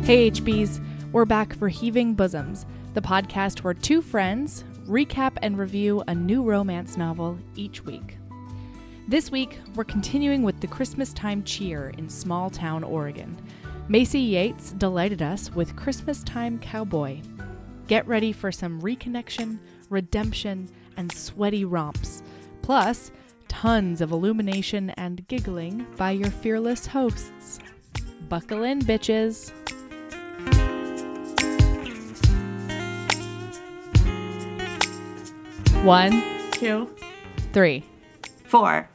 Hey HBs, we're back for Heaving Bosoms, the podcast where two friends recap and review a new romance novel each week. This week, we're continuing with the Christmastime cheer in small town Oregon. Maisey Yates delighted us with Christmastime Cowboy. Get ready for some reconnection, redemption, and sweaty romps. Plus, tons of illumination and giggling by your fearless hosts. Buckle in, bitches. One, 2, 3, 4.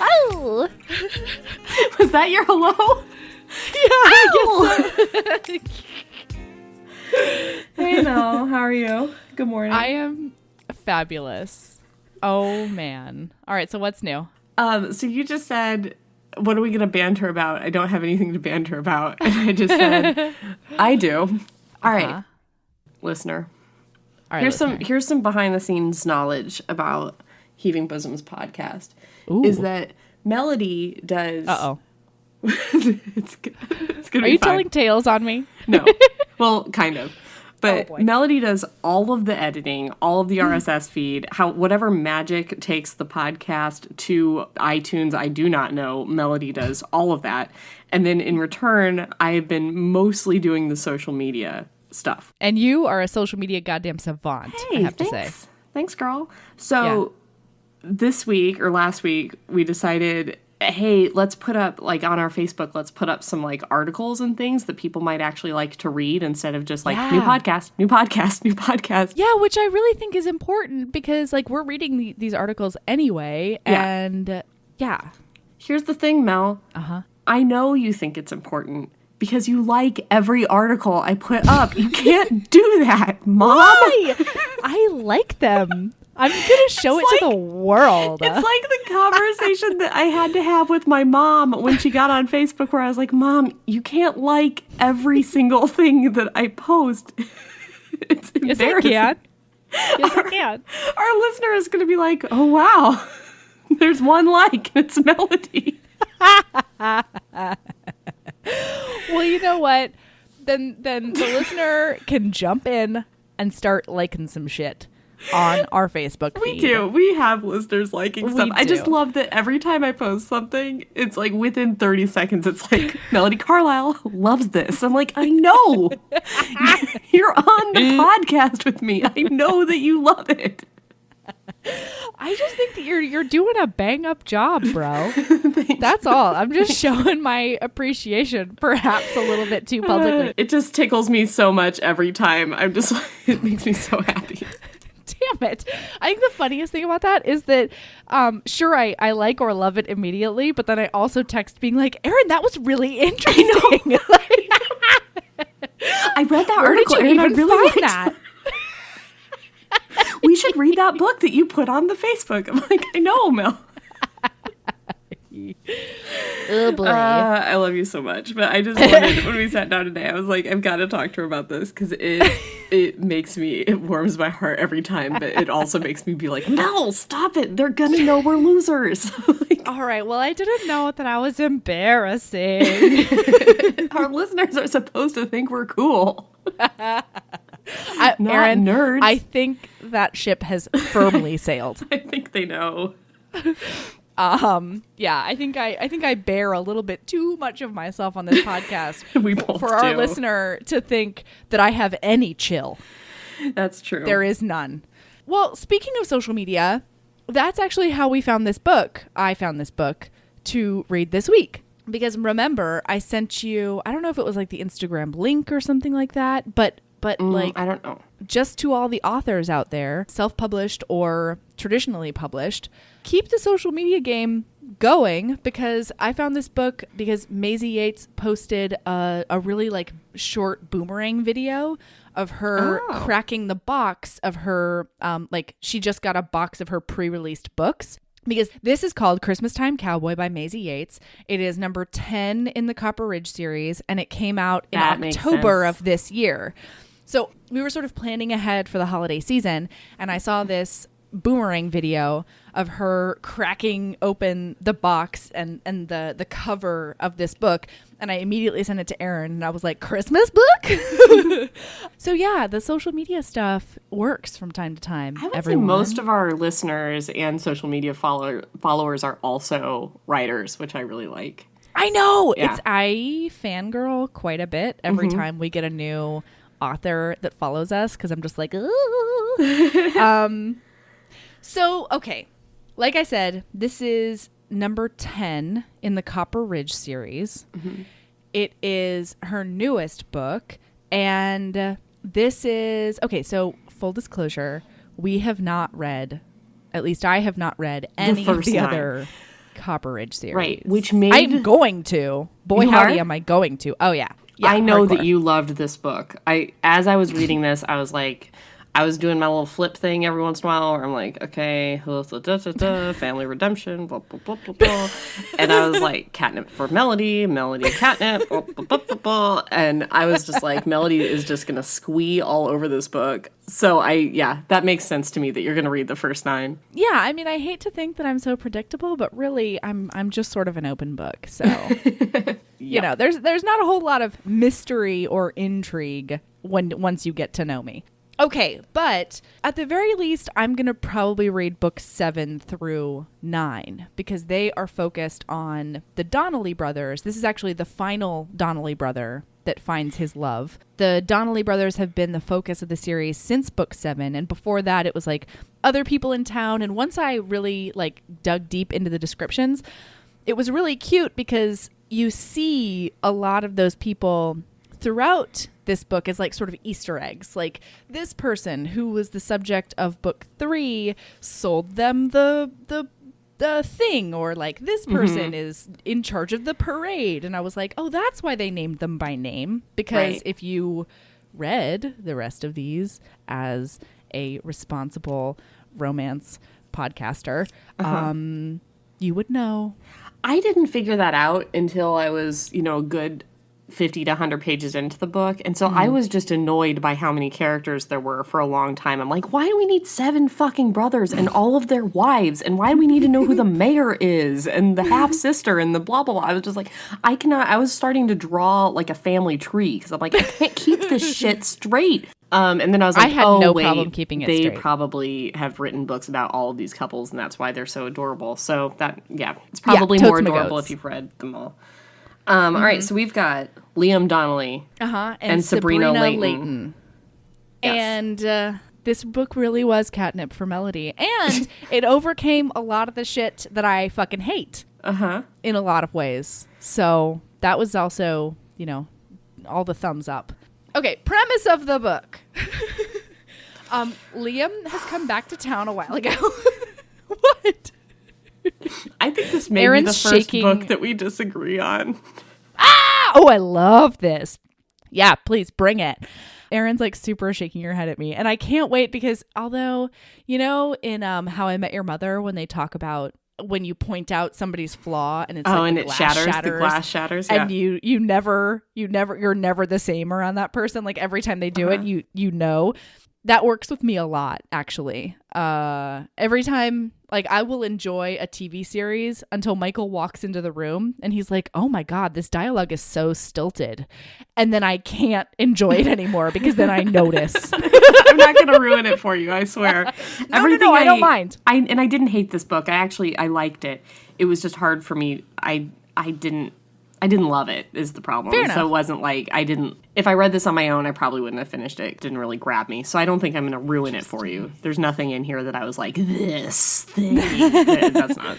Oh! Was that your hello? Yeah, I guess so. Hey Mel, how are you? Good morning. I am fabulous. Oh man. All right, so what's new? So you just said, what are we going to banter about? I don't have anything to banter about. And I just said, I do. All right, listener. All right, Here's some behind the scenes knowledge about Heaving Bosoms podcast. Ooh. Is that Melody does... Uh-oh. it's gonna Are be you fine. telling tales on me? No. Well, kind of. But boy. Melody does all of the editing, all of the RSS feed, whatever magic takes the podcast to iTunes, I do not know. Melody does all of that. And then in return, I have been mostly doing the social media stuff. And you are a social media goddamn savant, I have to say. Thanks, girl. So this week or last week, we decided, hey, let's put up, like, on our Facebook, let's put up some, like, articles and things that people might actually like to read instead of just, like, new podcast. Yeah, which I really think is important because, like, we're reading these articles anyway. Yeah. And, Here's the thing, Mel. Uh-huh. I know you think it's important because you like every article I put up. You can't do that, Mom. Why? I like them. I'm going to show it to the world. It's like the conversation that I had to have with my mom when she got on Facebook where I was like, Mom, you can't like every single thing that I post. It's embarrassing. Yes, I can. Our listener is going to be like, oh, wow. There's one like, and it's Melody. Well, you know what? Then the listener can jump in and start liking some shit on our Facebook feed. We do. We have listeners liking stuff. I just do. love that every time I post something, it's like within 30 seconds, it's like, Melody Carlisle loves this. I'm like, I know. You're on the podcast with me. I know that you love it. I just think that you're doing a bang up job, bro. That's all. I'm just showing my appreciation, perhaps a little bit too publicly. It just tickles me so much every time. I'm just, it makes me so happy. Damn it. I think the funniest thing about that is that, sure, I like or love it immediately, but then I also text being like, Erin, that was really interesting. I read that Where article, did you and I even really find liked that? We should read that book that you put on the Facebook. I'm like, I know, Mel. Oh boy. I love you so much. But I just wanted, when we sat down today, I was like, I've got to talk to her about this because it warms my heart every time. But it also makes me be like, Mel, stop it. They're going to know we're losers. Like, all right. Well, I didn't know that I was embarrassing. our listeners are supposed to think we're cool. Not Erin, nerds. I think that ship has firmly sailed. I think they know. Yeah, I think I bear a little bit too much of myself on this podcast We both for our do. listener to think that I have any chill. That's true. There is none. Well, speaking of social media, that's actually how we found this book. I found this book to read this week. Because remember, I sent you, I don't know if it was like the Instagram link or something like that, but like, I don't know. Just to all the authors out there, self-published or traditionally published, keep the social media game going because I found this book because Maisey Yates posted a really like short boomerang video of her cracking the box of her, like she just got a box of her pre-released books. Because this is called Christmastime Cowboy by Maisey Yates. It is number 10 in the Copper Ridge series, and it came out in October of this year. So we were sort of planning ahead for the holiday season, and I saw this boomerang video of her cracking open the box and the cover of this book, and I immediately sent it to Erin, and I was like, Christmas book? So yeah, the social media stuff works from time to time. I would say most of our listeners and social media followers are also writers, which I really like. I know. Yeah. I fangirl quite a bit every time we get a new author that follows us, because I'm just like, ooh. So, okay. Like I said, this is number 10 in the Copper Ridge series. Mm-hmm. It is her newest book. And this is, okay, so full disclosure, we have not read, at least I have not read any of the other Copper Ridge series. Right, which made... I'm going to. Boy, howdy, am I going to. Oh, yeah. I know that you loved this book. As I was reading this, I was like... I was doing my little flip thing every once in a while where I'm like, okay, family redemption, blah, blah, blah, blah, blah. And I was like, catnip for Melody, catnip, blah, blah, blah, blah, blah. And I was just like, Melody is just going to squee all over this book. So that makes sense to me that you're going to read the first 9. Yeah, I mean, I hate to think that I'm so predictable, but really I'm just sort of an open book. So, you know, there's not a whole lot of mystery or intrigue once you get to know me. Okay, but at the very least, I'm going to probably read books 7 through 9 because they are focused on the Donnelly brothers. This is actually the final Donnelly brother that finds his love. The Donnelly brothers have been the focus of the series since book 7, and before that it was like other people in town. And once I really like dug deep into the descriptions, it was really cute because you see a lot of those people throughout this book is like sort of Easter eggs. Like this person who was the subject of book 3 sold them the thing, or like this person is in charge of the parade. And I was like, oh, that's why they named them by name. Because if you read the rest of these as a responsible romance podcaster, you would know. I didn't figure that out until I was, a good 50 to 100 pages into the book. And so I was just annoyed by how many characters there were for a long time. I'm like, why do we need 7 fucking brothers and all of their wives? And why do we need to know who the mayor is and the half-sister and the blah, blah, blah? I was just like, I was starting to draw like a family tree because I'm like, I can't keep this shit straight. And then I was like, I had no problem keeping it straight. They probably have written books about all of these couples, and that's why they're so adorable. So it's probably more adorable if you've read them all. All right, so we've got Liam Donnelly and Sabrina Layton. Yes. And this book really was catnip for Melody. And it overcame a lot of the shit that I fucking hate in a lot of ways. So that was also, all the thumbs up. Okay, premise of the book. Liam has come back to town a while ago. What? I think this may be the first book that we disagree on. Oh, I love this. Yeah, please bring it. Erin's like super shaking her head at me. And I can't wait because although, in How I Met Your Mother, when they talk about when you point out somebody's flaw and it's and it shatters, the glass shatters. Yeah. And you're never the same around that person. Like every time they do it, you know. That works with me a lot, actually. Every time, like, I will enjoy a TV series until Michael walks into the room and he's like, oh my God, this dialogue is so stilted. And then I can't enjoy it anymore because then I notice. I'm not going to ruin it for you, I swear. No, I don't mind. I didn't hate this book. I liked it. It was just hard for me. I didn't love it is the problem. Fair enough. So it wasn't like if I read this on my own, I probably wouldn't have finished it. It didn't really grab me. So I don't think I'm going to ruin it for you. There's nothing in here that I was like, this thing. That's not.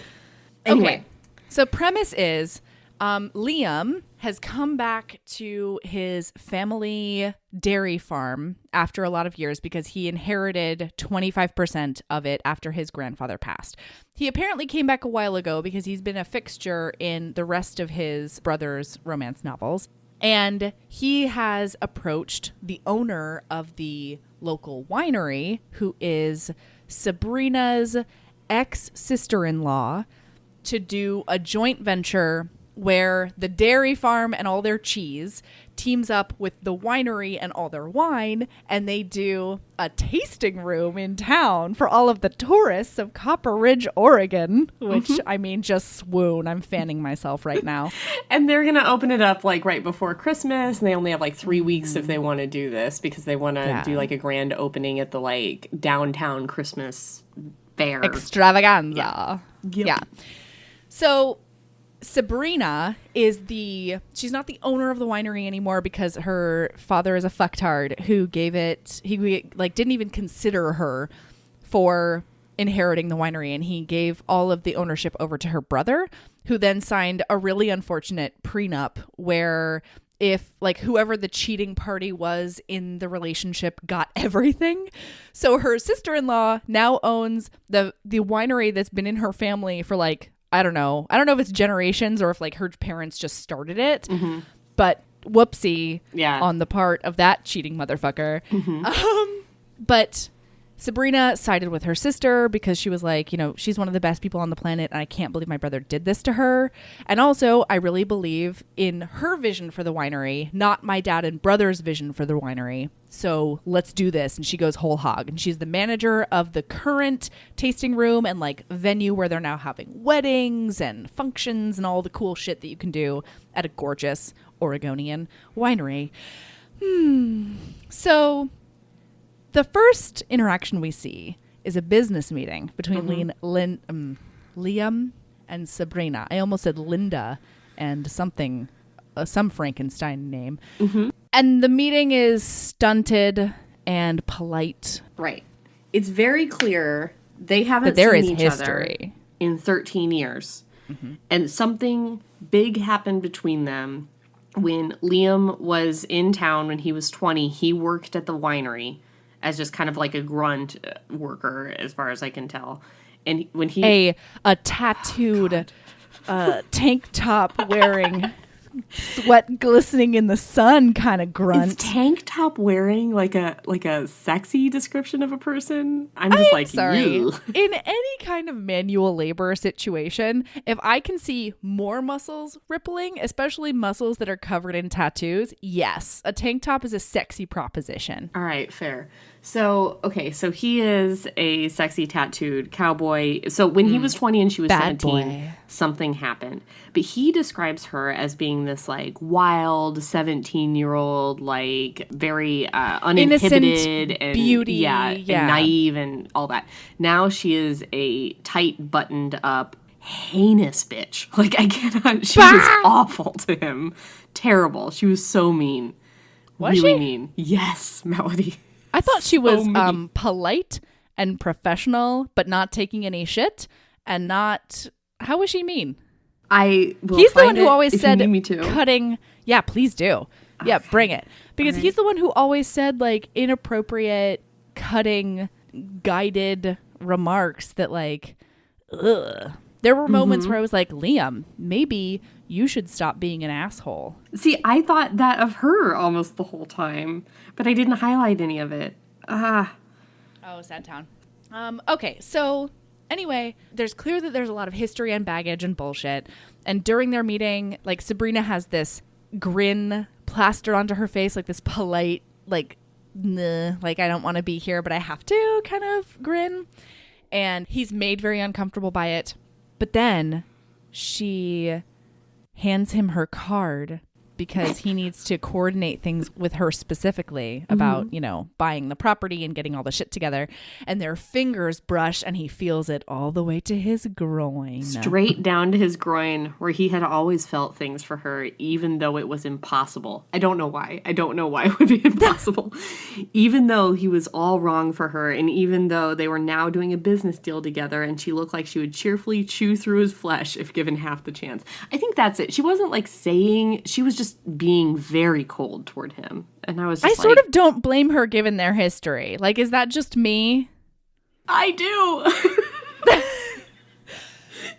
Anyway. Okay. So premise is Liam has come back to his family dairy farm after a lot of years because he inherited 25% of it after his grandfather passed. He apparently came back a while ago because he's been a fixture in the rest of his brother's romance novels. And he has approached the owner of the local winery, who is Sabrina's ex-sister-in-law, to do a joint venture where the dairy farm and all their cheese teams up with the winery and all their wine, and they do a tasting room in town for all of the tourists of Copper Ridge, Oregon, which, I mean, just swoon. I'm fanning myself right now. And they're going to open it up like right before Christmas, and they only have like 3 weeks if they want to do this, because they want to do like a grand opening at the like downtown Christmas fair. Extravaganza. Yep. Yeah. So Sabrina she's not the owner of the winery anymore because her father is a fucktard who didn't even consider her for inheriting the winery, and he gave all of the ownership over to her brother, who then signed a really unfortunate prenup where if like whoever the cheating party was in the relationship got everything. So her sister-in-law now owns the winery that's been in her family for like, I don't know if it's generations or if like her parents just started it, but whoopsie on the part of that cheating motherfucker. But Sabrina sided with her sister because she was like, she's one of the best people on the planet, and I can't believe my brother did this to her. And also, I really believe in her vision for the winery, not my dad and brother's vision for the winery. So let's do this. And she goes whole hog. And she's the manager of the current tasting room and like venue where they're now having weddings and functions and all the cool shit that you can do at a gorgeous Oregonian winery. So the first interaction we see is a business meeting between Liam and Sabrina. I almost said Linda and something, some Frankenstein name. And the meeting is stunted and polite. Right. It's very clear they haven't there seen is each history other in 13 years. And something big happened between them. When Liam was in town when he was 20, he worked at the winery as just kind of like a grunt worker, as far as I can tell. And when he... A tattooed tank top wearing... sweat glistening in the sun kind of grunt. Is tank top wearing like a sexy description of a person? I'm just like, sorry. Ew. In any kind of manual labor situation, if I can see more muscles rippling, especially muscles that are covered in tattoos, yes, a tank top is a sexy proposition. All right, fair. So, okay, so he is a sexy tattooed cowboy. So when he was 20 and she was Bad 17, boy. Something happened. But he describes her as being this like wild 17-year-old, like very uninhibited innocent and beauty, and naive and all that. Now she is a tight buttoned up heinous bitch. Like I cannot. She was awful to him. Terrible. She was so mean. Was really she? mean. Yes, Melody. I thought she was mean. polite and professional, but not taking any shit and not... How was she mean? I will He's the find one who it always if said you need me to. cutting... Yeah, please do. Yeah, bring it. Because right. he's the one who always said like inappropriate, cutting, guided remarks that like... Ugh. There were moments where I was like, Liam, maybe you should stop being an asshole. See, I thought that of her almost the whole time, but I didn't highlight any of it. Oh, sad town. Okay, so anyway, there's clear that there's a lot of history and baggage and bullshit. And during their meeting, like Sabrina has this grin plastered onto her face, like this polite, like, nah, like I don't want to be here, but I have to kind of grin. And he's made very uncomfortable by it. But then she hands him her card because he needs to coordinate things with her specifically about, buying the property and getting all the shit together. And their fingers brush and he feels it all the way to his groin. Straight down to his groin, where he had always felt things for her, even though it was impossible. I don't know why. I don't know why it would be impossible. Even though he was all wrong for her, and even though they were now doing a business deal together, and she looked like she would cheerfully chew through his flesh if given half the chance. I think that's it. She wasn't like saying, she was just being very cold toward him. And I was just sort of don't blame her given their history. Like, is that just me? I do.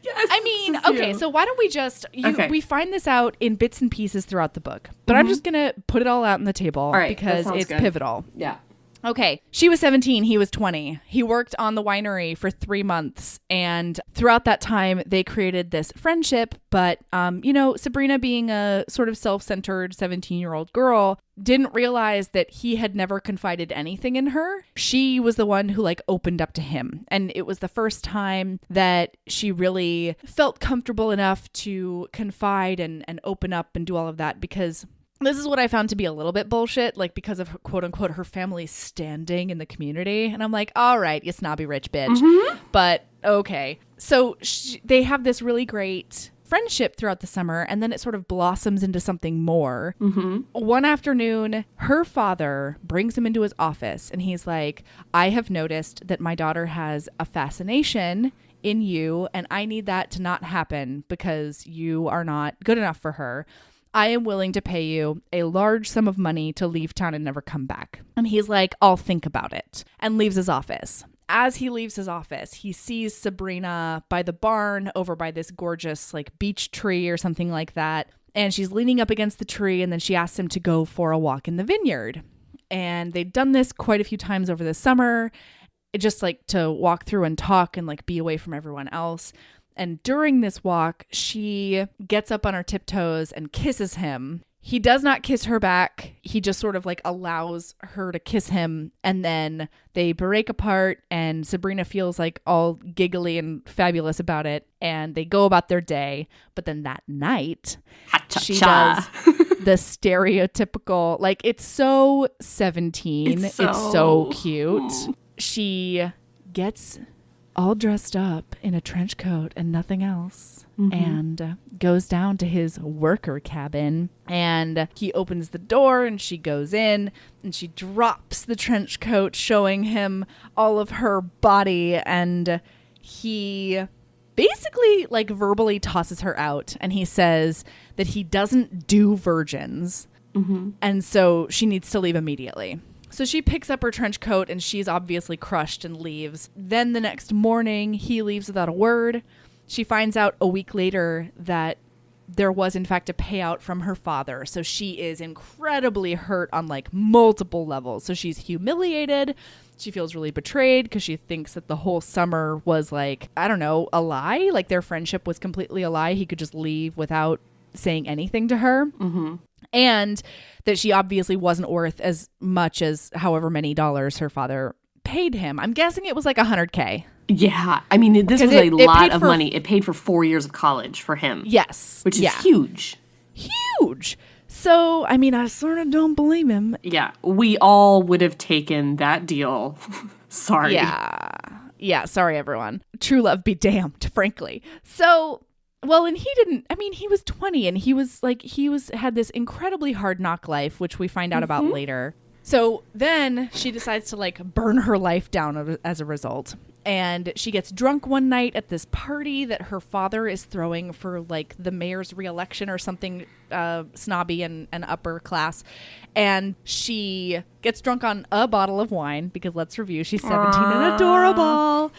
Yes. I mean, okay, so why don't we just... We find this out in bits and pieces throughout the book. But I'm just going to put it all out on the table because it's pivotal. Yeah. Okay, she was 17, he was 20. He worked on the winery for 3 months, and throughout that time, they created this friendship, but, Sabrina, being a sort of self-centered 17-year-old girl, didn't realize that he had never confided anything in her. She was the one who, like, opened up to him, and it was the first time that she really felt comfortable enough to confide and open up and do all of that, because... this is what I found to be a little bit bullshit, like because of quote unquote her family's standing in the community. And I'm like, all right, you snobby rich bitch. Mm-hmm. But okay. So they have this really great friendship throughout the summer, and then it sort of blossoms into something more. Mm-hmm. One afternoon, her father brings him into his office and he's like, I have noticed that my daughter has a fascination in you, and I need that to not happen because you are not good enough for her. I am willing to pay you a large sum of money to leave town and never come back. And he's like, I'll think about it, and leaves his office. As he leaves his office, he sees Sabrina by the barn over by this gorgeous like beech tree or something like that. And she's leaning up against the tree, and then she asks him to go for a walk in the vineyard. And they'd done this quite a few times over the summer, just like to walk through and talk and like be away from everyone else. And during this walk, she gets up on her tiptoes and kisses him. He does not kiss her back. He just sort of like allows her to kiss him. And then they break apart, and Sabrina feels like all giggly and fabulous about it. And they go about their day. But then that night, she does the stereotypical, like, it's so 17. It's so cute. She gets all dressed up in a trench coat and nothing else, and goes down to his worker cabin, and he opens the door and she goes in and she drops the trench coat, showing him all of her body, and he basically like verbally tosses her out, and he says that he doesn't do virgins, and so she needs to leave immediately. So she picks up her trench coat, and she's obviously crushed, and leaves. Then the next morning, he leaves without a word. She finds out a week later that there was, in fact, a payout from her father. So she is incredibly hurt on like multiple levels. So she's humiliated. She feels really betrayed because she thinks that the whole summer was like, I don't know, a lie. Like their friendship was completely a lie. He could just leave without saying anything to her. Mm-hmm. And that she obviously wasn't worth as much as however many dollars her father paid him. I'm guessing it was like $100K. Yeah. I mean, this was a lot of money. It paid for 4 years of college for him. Yes. Which is huge. Huge. So, I mean, I sort of don't blame him. Yeah. We all would have taken that deal. Sorry. Yeah. Sorry, everyone. True love be damned, frankly. So... well, and he was 20, and he had this incredibly hard knock life, which we find out about later. So then she decides to like burn her life down as a result. And she gets drunk one night at this party that her father is throwing for like the mayor's reelection or something snobby and upper class. And she gets drunk on a bottle of wine because, let's review, she's 17 and adorable.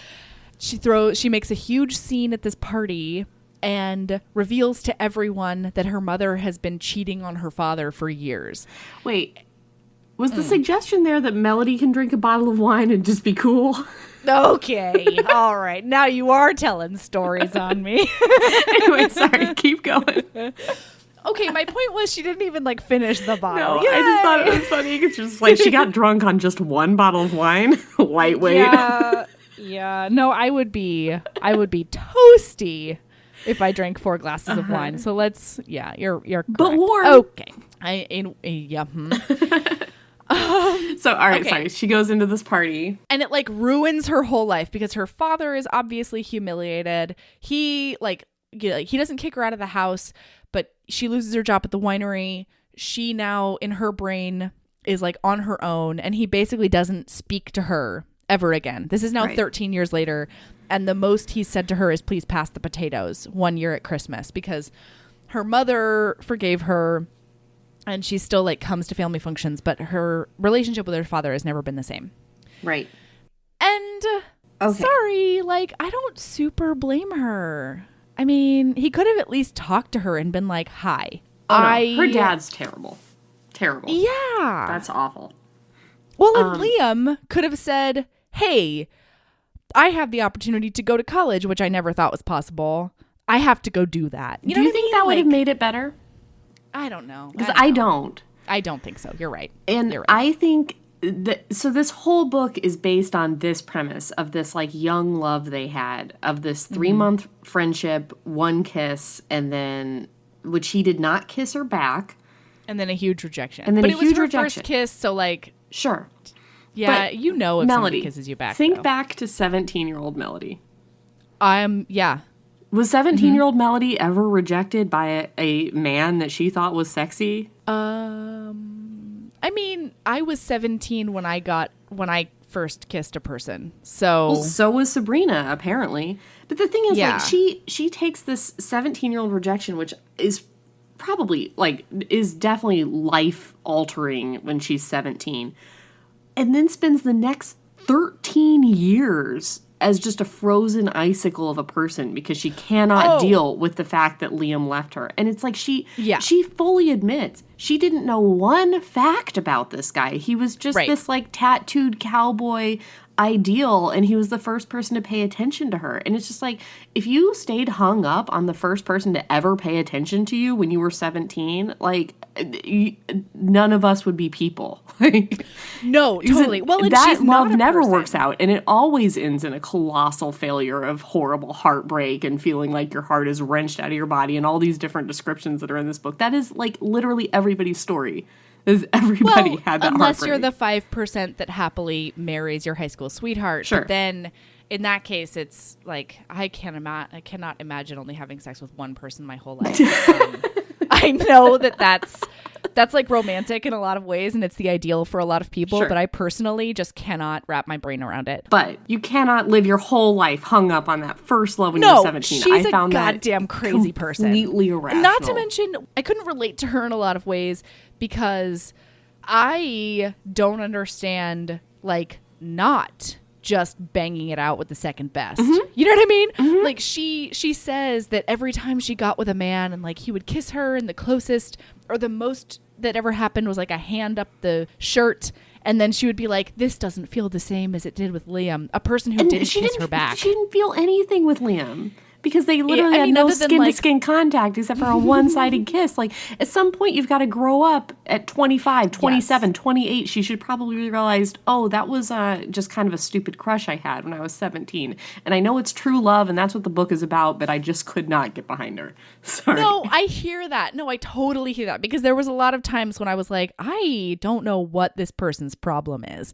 She makes a huge scene at this party and reveals to everyone that her mother has been cheating on her father for years. Wait, was the suggestion there that Melody can drink a bottle of wine and just be cool? Okay, all right. Now you are telling stories on me. Anyway, sorry, keep going. Okay, my point was she didn't even like finish the bottle. No, Yay! I just thought it was funny because just like she got drunk on just one bottle of wine. Lightweight. Yeah. No, I would be toasty if I drank 4 glasses of wine. So you're correct. But warm. Okay. So, all right, sorry. She goes into this party. And it like ruins her whole life because her father is obviously humiliated. He he doesn't kick her out of the house, but she loses her job at the winery. She now in her brain is like on her own, and he basically doesn't speak to her ever again. This is now 13 years later. And the most he said to her is, please pass the potatoes 1 year at Christmas, because her mother forgave her and she still like comes to family functions, but her relationship with her father has never been the same. Right. And sorry, like I don't super blame her. I mean, he could have at least talked to her and been like, hi. Her dad's terrible. Terrible. Yeah. That's awful. Well, and Liam could have said, hey, I have the opportunity to go to college, which I never thought was possible. I have to go do that. Do you think that would have made it better? I don't know. Because I don't. I don't think so. You're right. And You're right. I think so this whole book is based on this premise of this like young love they had, of this 3-month friendship, one kiss, and then which he did not kiss her back. And then a huge rejection. And then but a it huge was her rejection. first kiss, so like, sure. yeah, But you know if somebody kisses you back. Think though. back to 17-year-old Melody. Yeah. Was 17-year-old Melody ever rejected by a man that she thought was sexy? I mean, I was 17 when I first kissed a person. So Well, so was Sabrina, apparently. But the thing is, Yeah. like, she takes this 17-year-old rejection, which is probably, like, is definitely life-altering when she's 17, and then spends the next 13 years as just a frozen icicle of a person because she cannot deal with the fact that Liam left her. And it's like she fully admits she didn't know one fact about this guy. He was just this like tattooed cowboy ideal, and he was the first person to pay attention to her. And it's just like, if you stayed hung up on the first person to ever pay attention to you when you were 17, like, none of us would be people. no, totally. Well, and that she's not love a never person. works out, and it always ends in a colossal failure of horrible heartbreak and feeling like your heart is wrenched out of your body, and all these different descriptions that are in this book. That is like literally everybody's story. Is everybody had that unless heartbreak. you're the 5% that happily marries your high school sweetheart. Sure. But then in that case, it's like, I cannot imagine only having sex with one person my whole life. I know that's like romantic in a lot of ways, and it's the ideal for a lot of people, Sure. but I personally just cannot wrap my brain around it. But you cannot live your whole life hung up on that first love when you were 17. She's I found a that goddamn crazy person. Completely irrational. Not to mention, I couldn't relate to her in a lot of ways because I don't understand, like, not just banging it out with the second best. Mm-hmm. You know what I mean? Like, she says that every time she got with a man and, like, he would kiss her, and the closest or the most that ever happened was, like, a hand up the shirt. And then she would be like, this doesn't feel the same as it did with Liam, a person who didn't kiss her back. She didn't feel anything with Liam because they literally had no other than, skin-to-skin contact except for a one-sided kiss. Like, at some point, you've got to grow up at 25, 27, 28. She should probably realize, oh, that was just kind of a stupid crush I had when I was 17. And I know it's true love, and that's what the book is about, but I just could not get behind her. Sorry. No, I hear that. No, I totally hear that, because there was a lot of times when I was like, I don't know what this person's problem is.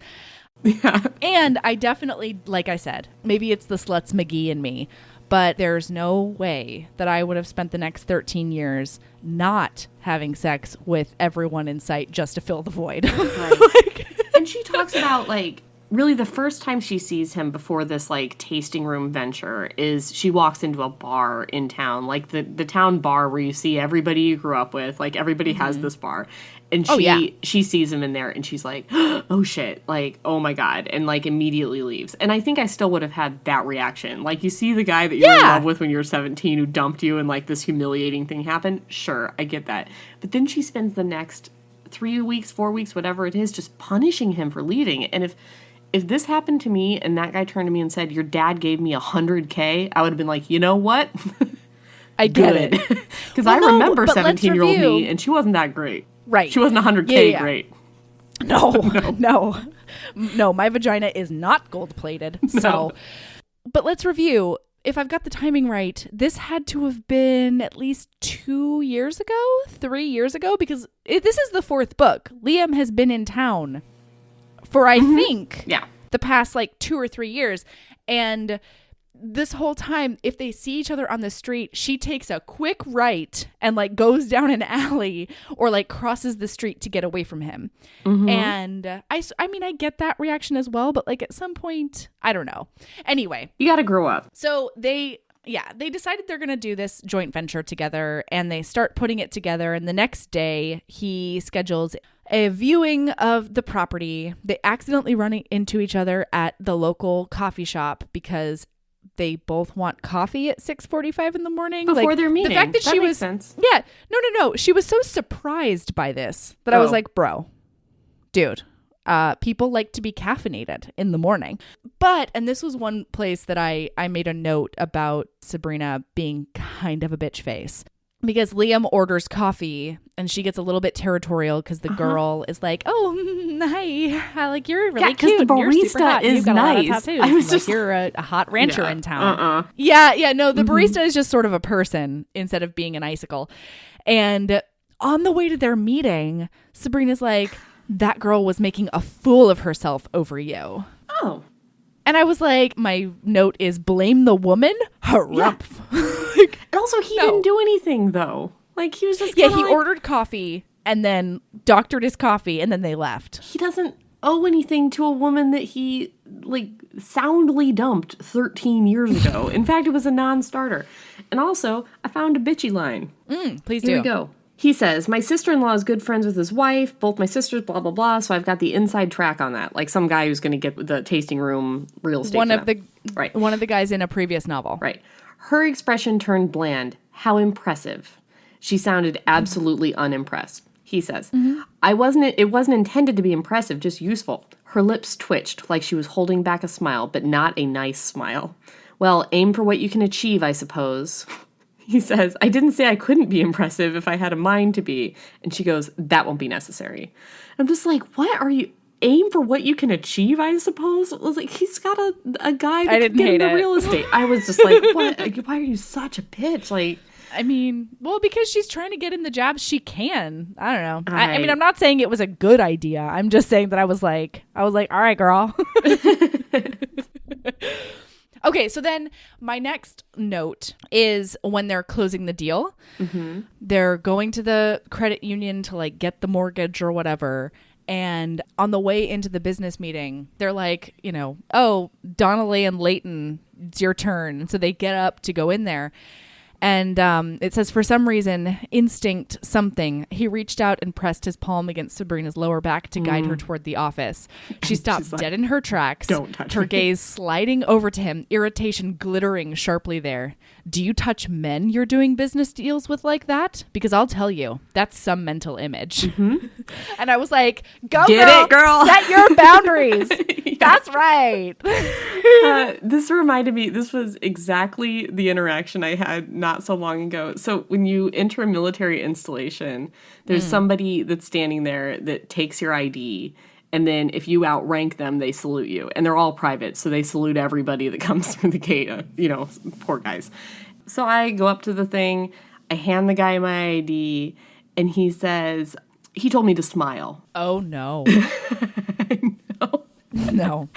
Yeah. And I definitely, like I said, maybe it's the Sluts McGee in me, but there's no way that I would have spent the next 13 years not having sex with everyone in sight just to fill the void. Right. And she talks about, like, really the first time she sees him before this, like, tasting room venture is she walks into a bar in town, like the town bar where you see everybody you grew up with, like, everybody has this bar. And she sees him in there, and she's like, oh, shit, like, oh, my God, and, like, immediately leaves. And I think I still would have had that reaction. Like, you see the guy that you're in love with when you're 17 who dumped you and, like, this humiliating thing happened? Sure, I get that. But then she spends the next 3 weeks, 4 weeks, whatever it is, just punishing him for leaving. And if this happened to me and that guy turned to me and said, your dad gave me $100K, I would have been like, you know what? I get it. Because I remember 17-year-old me, and she wasn't that great. Right. She wasn't 100K great. No, my vagina is not gold plated. So, but let's review. If I've got the timing right, this had to have been at least 3 years ago, because this is the 4th book. Liam has been in town for, I think, the past like 2 or 3 years. And this whole time, if they see each other on the street, she takes a quick right and like goes down an alley or like crosses the street to get away from him. And I mean, I get that reaction as well, but like at some point, I don't know. Anyway, you got to grow up. So they decided they're going to do this joint venture together, and they start putting it together. And the next day he schedules a viewing of the property. They accidentally run into each other at the local coffee shop because they both want coffee at 6:45 in the morning before their meeting. The fact that she makes was sense. No. She was so surprised by this that I was like, bro, dude, people like to be caffeinated in the morning. But, and this was one place that I made a note about Sabrina being kind of a bitch face. Because Liam orders coffee and she gets a little bit territorial because the girl is like, "Oh, hi, like you're really cute. The barista you're super hot. is You've got nice. a lot of tattoos. I was Like, just you're a hot rancher in town." Uh-uh. Yeah. No, the barista is just sort of a person instead of being an icicle. And on the way to their meeting, Sabrina's like, "That girl was making a fool of herself over you." Oh. And I was like, my note is blame the woman? Harumph. And also, he didn't do anything, though. Like, he was just Yeah, kinda he like, ordered coffee and then doctored his coffee and then they left. he doesn't owe anything to a woman that he, like, soundly dumped 13 years ago. In fact, it was a non-starter. And also, I found a bitchy line. Please Here do. we go. He says, "My sister-in-law is good friends with his wife, both my sisters, blah, blah, blah, so I've got the inside track on that." Like some guy who's going to get the tasting room real estate. One for of them. one of the guys in a previous novel. Right. Her expression turned bland. How impressive. She sounded absolutely unimpressed. He says, It wasn't intended to be impressive, just useful. Her lips twitched like she was holding back a smile, but not a nice smile. Well, aim for what you can achieve, I suppose." He says, "I didn't say I couldn't be impressive if I had a mind to be." And she goes, "That won't be necessary." I'm just like, what are you? Aim for what you can achieve, I suppose? It was like, he's got a guy that can get into real estate. I was just like, what? Why are you such a bitch? Like, I mean, well, because she's trying to get in the jobs she can. I don't know. I mean, Right. I'm not saying it was a good idea. I'm just saying that I was like, all right, girl. Okay, so then my next note is when they're closing the deal. They're going to the credit union to like get the mortgage or whatever. And on the way into the business meeting, they're like, "Oh, Donnelly and Leighton, it's your turn." And so they get up to go in there. And it says, for some reason, instinct something, he reached out and pressed his palm against Sabrina's lower back to guide her toward the office. She stopped like, dead in her tracks, "Don't touch her me." gaze sliding over to him, irritation glittering sharply there. "Do you touch men you're doing business deals with like that? Because I'll tell you, that's some mental image." And I was like, "Go, Get girl, it, girl. set your boundaries." That's right. This reminded me, this was exactly the interaction I had not so long ago. So when you enter a military installation, there's somebody that's standing there that takes your ID. And then if you outrank them, they salute you. And they're all private, so they salute everybody that comes through the gate. Poor guys. So I go up to the thing, I hand the guy my ID, and he says, he told me to smile. Oh, no. I know. No.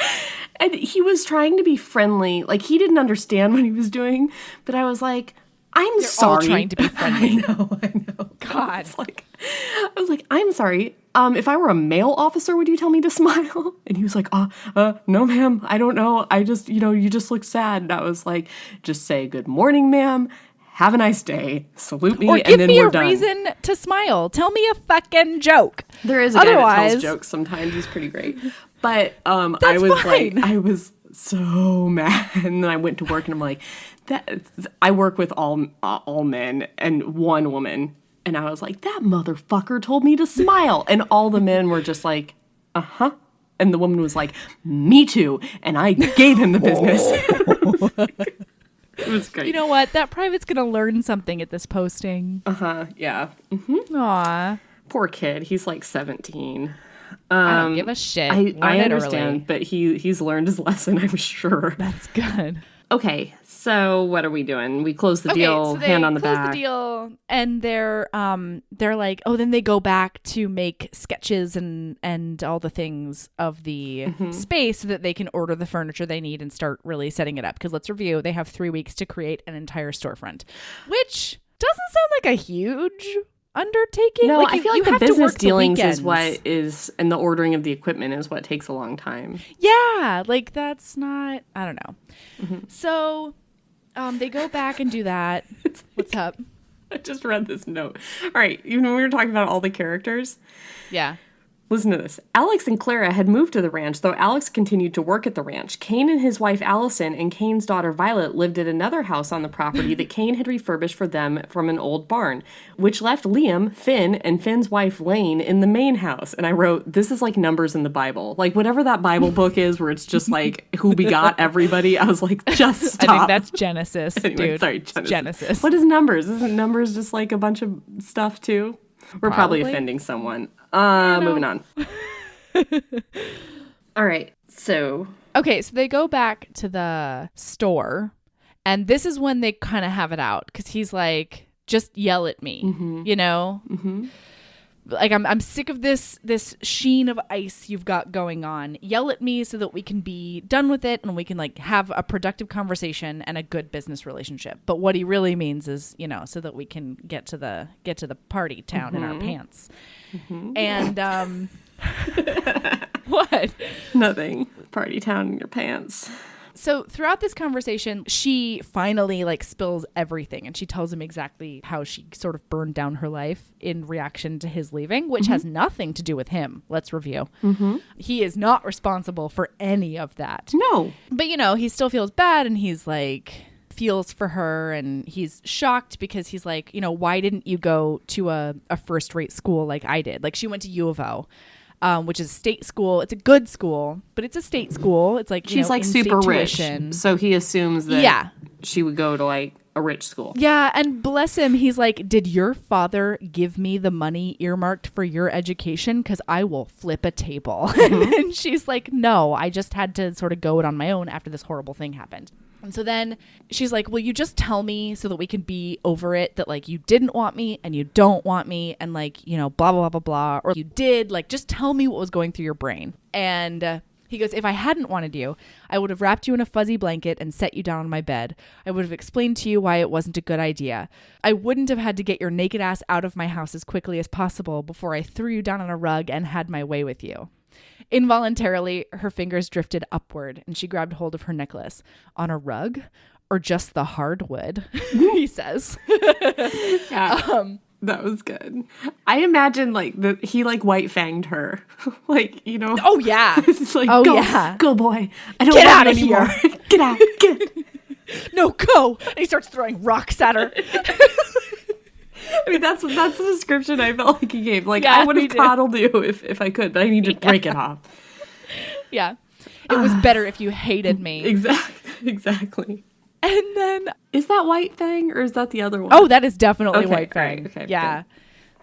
And he was trying to be friendly. Like, he didn't understand what he was doing. But I was like, I'm sorry. All trying to be friendly. I know. God. I was like, I'm sorry. If I were a male officer, would you tell me to smile? And he was like, no, ma'am. I don't know. I just, you just look sad. And I was like, just say good morning, ma'am. Have a nice day. Salute me, Or and give then me we're a done. reason to smile. Tell me a fucking joke. There is a guy that Otherwise- tells jokes sometimes. He's pretty great. But I That's was fine. like, I was so mad. And then I went to work and I'm like, I work with all men and one woman. And I was like, that motherfucker told me to smile. And all the men were just like, uh-huh. And the woman was like, me too. And I gave him the business. It was great. You know what? That private's going to learn something at this posting. Uh-huh. Yeah. Aw. Poor kid. He's like 17. I don't give a shit. I Learn it understand, early. but he's learned his lesson, I'm sure. That's good. Okay, so what are we doing? We close the deal, so they hand on the close back. the deal, and they're like, oh, then they go back to make sketches and all the things of the space so that they can order the furniture they need and start really setting it up. Because let's review, they have 3 weeks to create an entire storefront, which doesn't sound like a huge undertaking. No, I you- feel you like the have to business work the dealings is weekends. what is, and the ordering of the equipment is what takes a long time. Yeah, like that's not, I don't know. So they go back and do that. What's up? I just read this note. All right, even when we were talking about all the characters, Yeah. Listen to this. Alex and Clara had moved to the ranch, though Alex continued to work at the ranch. Kane and his wife Allison and Kane's daughter Violet lived at another house on the property that Kane had refurbished for them from an old barn, which left Liam, Finn, and Finn's wife Lane in the main house. And I wrote, this is like numbers in the Bible. Like whatever that Bible book is where it's just like who begot everybody. I was like, just stop. I think that's Genesis, anyway, dude. Sorry, Genesis. What is numbers? Isn't numbers just like a bunch of stuff too? We're probably offending someone. Moving on. All right. So. Okay, so they go back to the store, and this is when they kind of have it out because he's like, just yell at me, you know? Mm-hmm. Like, I'm sick of this sheen of ice you've got going on. Yell at me so that we can be done with it and we can like have a productive conversation and a good business relationship. But what he really means is, you know, so that we can get to the party town in our pants. Mm-hmm. And what? Nothing. Party town in your pants. So throughout this conversation, she finally like spills everything and she tells him exactly how she sort of burned down her life in reaction to his leaving, which has nothing to do with him. Let's review. Mm-hmm. He is not responsible for any of that. No. But, you know, he still feels bad and he's like feels for her and he's shocked because he's like, you know, why didn't you go to a first-rate school like I did? Like she went to U of O. Which is a state school. It's a good school, but it's a state school. It's like, she's like super rich. So he assumes that she would go to like a rich school. Yeah. And bless him. He's like, did your father give me the money earmarked for your education? Because I will flip a table. Mm-hmm. And she's like, no, I just had to sort of go it on my own after this horrible thing happened. And so then she's like, will you just tell me so that we can be over it that like you didn't want me and you don't want me and like, you know, blah, blah, blah, blah, blah. Or you did, like, just tell me what was going through your brain. And he goes, if I hadn't wanted you, I would have wrapped you in a fuzzy blanket and set you down on my bed. I would have explained to you why it wasn't a good idea. I wouldn't have had to get your naked ass out of my house as quickly as possible before I threw you down on a rug and had my way with you. Involuntarily, her fingers drifted upward and she grabbed hold of her necklace. On a rug or just the hardwood, he says. Yeah, that was good. I imagine like he like white fanged her. Like, you know. Oh, yeah. It's like, go boy. I don't get want out of anymore. here. Get out. No, go. And he starts throwing rocks at her. I mean, that's the description I felt like he gave. Like, yeah, I would have coddled you if I could, but I need to break it off. Yeah. It was better if you hated me. Exactly. And then... Is that White Fang or is that the other one? Oh, that is definitely White Fang. Okay, yeah. Good.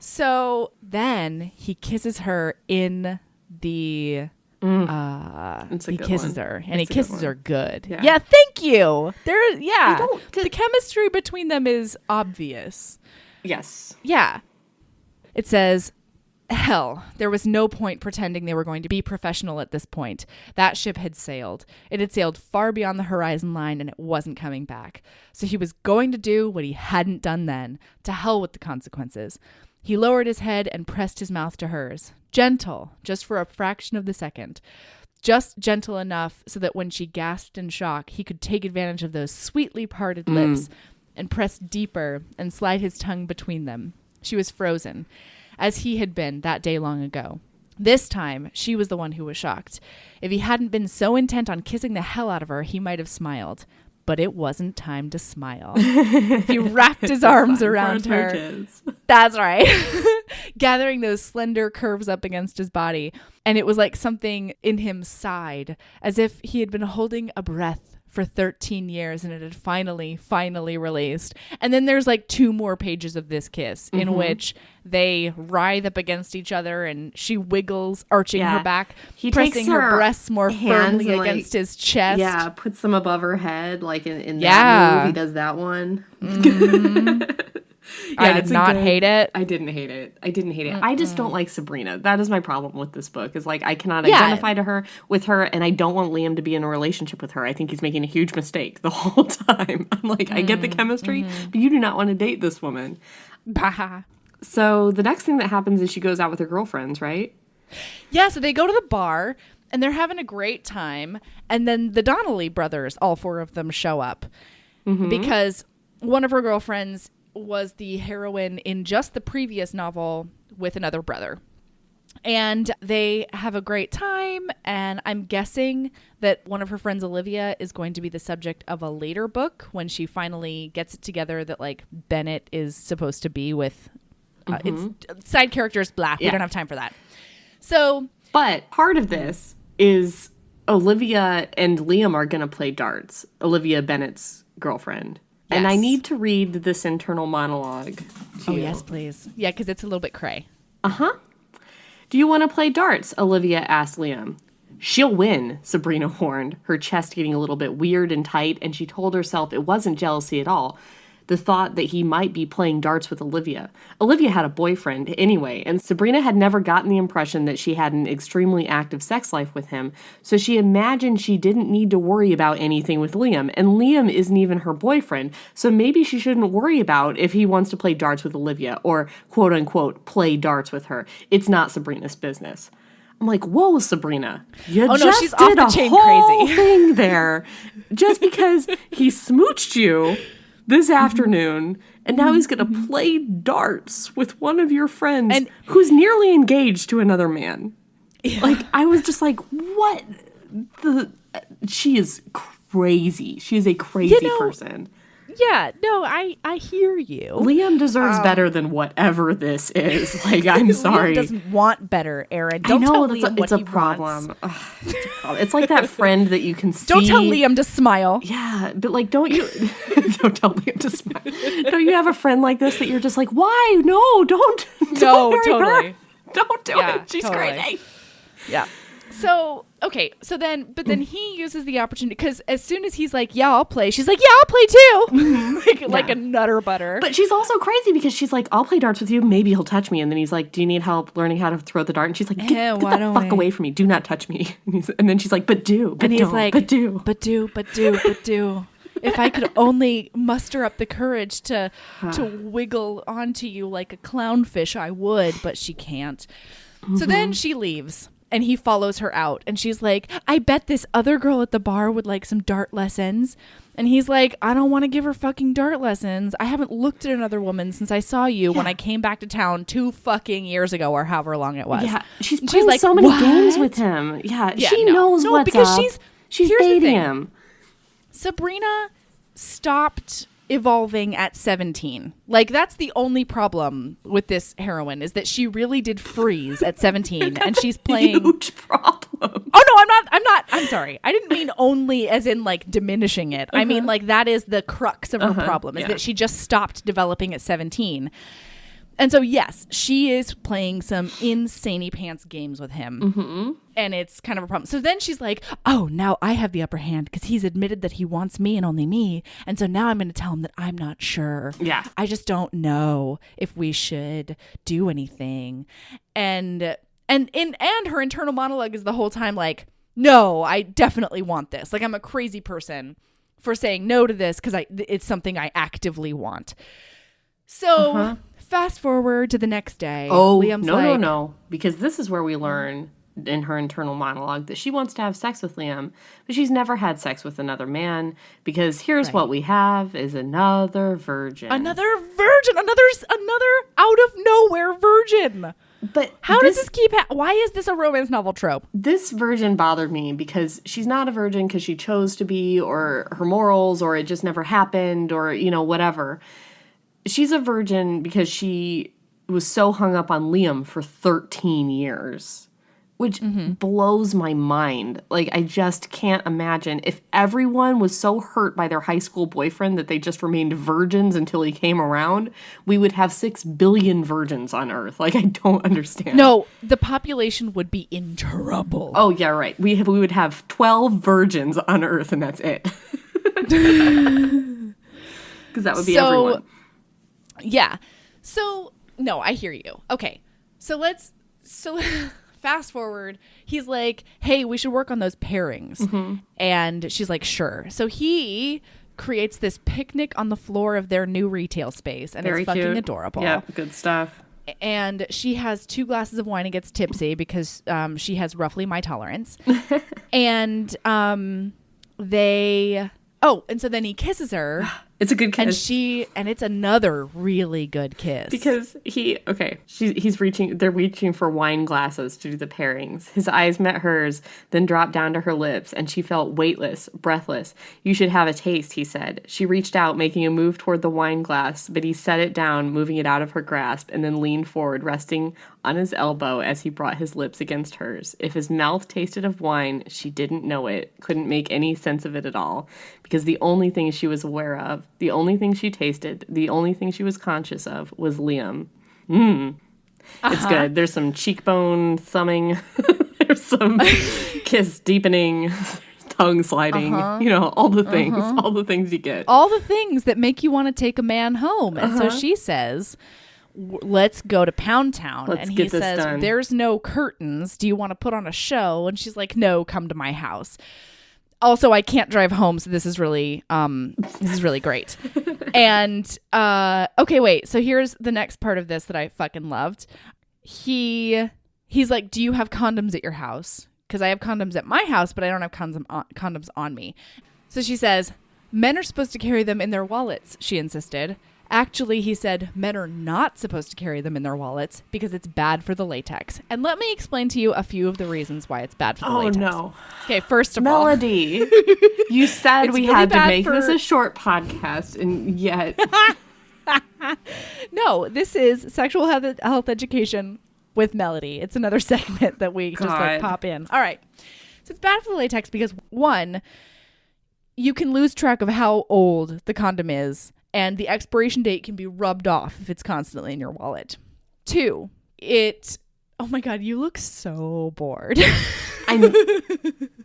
So then he kisses her in the... he kisses her and he kisses her good. Yeah, thank you. The chemistry between them is obvious. Yes. Yeah. It says, hell, there was no point pretending they were going to be professional at this point. That ship had sailed. It had sailed far beyond the horizon line and it wasn't coming back. So he was going to do what he hadn't done then. To hell with the consequences. He lowered his head and pressed his mouth to hers. Gentle, just for a fraction of the second. Just gentle enough so that when she gasped in shock, he could take advantage of those sweetly parted lips and press deeper and slide his tongue between them. She was frozen, as he had been that day long ago. This time, she was the one who was shocked. If he hadn't been so intent on kissing the hell out of her, he might have smiled. But it wasn't time to smile. He wrapped his arms around her. That's right. Gathering those slender curves up against his body. And it was like something in him sighed, as if he had been holding a breath for 13 years and it had finally released. And then there's like 2 more pages of this kiss in which they writhe up against each other and she wiggles, arching her back, pressing her breasts more firmly against his chest. Yeah, puts them above her head like in that move. He does that one. Mm-hmm. I did not hate it. I didn't hate it. I just don't like Sabrina. That is my problem with this book. Is like I cannot identify with her, and I don't want Liam to be in a relationship with her. I think he's making a huge mistake the whole time. I'm like, I get the chemistry, but you do not want to date this woman. Bah. So the next thing that happens is she goes out with her girlfriends, right? Yeah, so they go to the bar, and they're having a great time, and then the Donnelly brothers, all 4 of them, show up because one of her girlfriends was the heroine in just the previous novel with another brother. And they have a great time, and I'm guessing that one of her friends, Olivia, is going to be the subject of a later book when she finally gets it together that, like, Bennett is supposed to be with it's side characters, blah. We don't have time for that. So, but part of this is Olivia and Liam are going to play darts. Olivia, Bennett's girlfriend. Yes. And I need to read this internal monologue to you. Yes, please. Yeah, because it's a little bit cray. Uh-huh. Do you want to play darts? Olivia asked Liam. She'll win, Sabrina warned, her chest getting a little bit weird and tight, and she told herself it wasn't jealousy at all. The thought that he might be playing darts with Olivia. Olivia had a boyfriend anyway, and Sabrina had never gotten the impression that she had an extremely active sex life with him, so she imagined she didn't need to worry about anything with Liam, and Liam isn't even her boyfriend, so maybe she shouldn't worry about if he wants to play darts with Olivia, or quote-unquote play darts with her. It's not Sabrina's business. I'm like, whoa, Sabrina, you just she's did off the a chain whole crazy thing there just because he smooched you this afternoon, and now he's going to play darts with one of your friends who's nearly engaged to another man. Yeah. Like, I was just like, what? She is crazy. She is a crazy person. Yeah, no, I hear you. Liam deserves better than whatever this is. Like, I'm sorry. Liam doesn't want better, Erin. Don't tell Liam what he problem. Ugh, it's a problem. It's like that friend that you can see. Don't tell Liam to smile. Yeah, but like, don't tell Liam to smile. Don't you have a friend like this that you're just like, why? No, don't. No, totally. Her. Don't do it. She's crazy. Yeah. So, okay. So then he uses the opportunity because as soon as he's like, yeah, I'll play. She's like, yeah, I'll play too. Like a nutter butter. But she's also crazy because she's like, I'll play darts with you. Maybe he'll touch me. And then he's like, do you need help learning how to throw the dart? And she's like, get the fuck away from me. Do not touch me. And then she's like, but do. But he's like, but do. If I could only muster up the courage to wiggle onto you like a clownfish, I would. But she can't. So then she leaves. And he follows her out. And she's like, I bet this other girl at the bar would like some dart lessons. And he's like, I don't want to give her fucking dart lessons. I haven't looked at another woman since I saw you when I came back to town 2 fucking years ago or however long it was. Yeah, she's playing like, so many games with him. Yeah, she knows what's because up. She's dating him. Sabrina stopped evolving at 17. Like, that's the only problem with this heroine is that she really did freeze at 17 and she's playing huge problem. Oh no, I'm sorry. I didn't mean only as in like diminishing it. I mean like that is the crux of her problem is that she just stopped developing at 17. And so, yes, she is playing some insaney pants games with him. And it's kind of a problem. So then she's like, oh, now I have the upper hand because he's admitted that he wants me and only me. And so now I'm going to tell him that I'm not sure. Yeah. I just don't know if we should do anything. And her internal monologue is the whole time like, no, I definitely want this. Like, I'm a crazy person for saying no to this because it's something I actively want. So... Fast forward to the next day. Oh, Liam's no. Because this is where we learn in her internal monologue that she wants to have sex with Liam, but she's never had sex with another man because here's what we have is another virgin. Another out of nowhere virgin. But how does this keep why is this a romance novel trope? This virgin bothered me because she's not a virgin because she chose to be or her morals or it just never happened or, whatever. She's a virgin because she was so hung up on Liam for 13 years, which blows my mind. Like, I just can't imagine if everyone was so hurt by their high school boyfriend that they just remained virgins until he came around, we would have 6 billion virgins on Earth. Like, I don't understand. No, the population would be in trouble. Oh, yeah, right. We would have 12 virgins on Earth, and that's it. Because that would be everyone. Yeah. So, no, I hear you. Okay. So fast forward. He's like, hey, we should work on those pairings. And she's like, sure. So he creates this picnic on the floor of their new retail space. And Very it's fucking cute. Adorable. Yeah, good stuff. And she has 2 glasses of wine and gets tipsy because she has roughly my tolerance. And and so then he kisses her. It's a good kiss. And it's another really good kiss. Because they're reaching for wine glasses to do the pairings. His eyes met hers, then dropped down to her lips, and she felt weightless, breathless. You should have a taste, he said. She reached out, making a move toward the wine glass, but he set it down, moving it out of her grasp, and then leaned forward, resting on his elbow as he brought his lips against hers. If his mouth tasted of wine, she didn't know it, couldn't make any sense of it at all, because the only thing she was aware of, the only thing she tasted, the only thing she was conscious of was Liam. It's good. There's some cheekbone thumbing. There's some kiss deepening, tongue sliding. All the things you get. All the things that make you want to take a man home. And so she says, let's go to Pound Town. And he says, done. There's no curtains. Do you want to put on a show? And she's like, no, come to my house. Also, I can't drive home, so this is really great. And okay, wait. So here's the next part of this that I fucking loved. He's like, "Do you have condoms at your house? Because I have condoms at my house, but I don't have condoms on me." So she says, "Men are supposed to carry them in their wallets," she insisted. Actually, he said, men are not supposed to carry them in their wallets because it's bad for the latex. And let me explain to you a few of the reasons why it's bad for the latex. Oh, no. Okay, first of all. Melody, you said we really had to make this a short podcast, and yet. No, this is sexual health education with Melody. It's another segment that we just pop in. All right. So it's bad for the latex because, one, you can lose track of how old the condom is. And the expiration date can be rubbed off if it's constantly in your wallet. 2, oh my God, you look so bored. I'm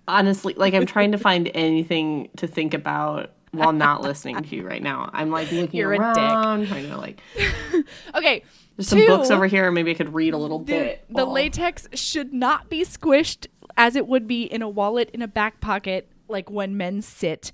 honestly, I'm trying to find anything to think about while not listening to you right now. I'm looking around, trying to Okay. There's some books over here. Maybe I could read a little bit. The latex should not be squished as it would be in a wallet in a back pocket, like when men sit.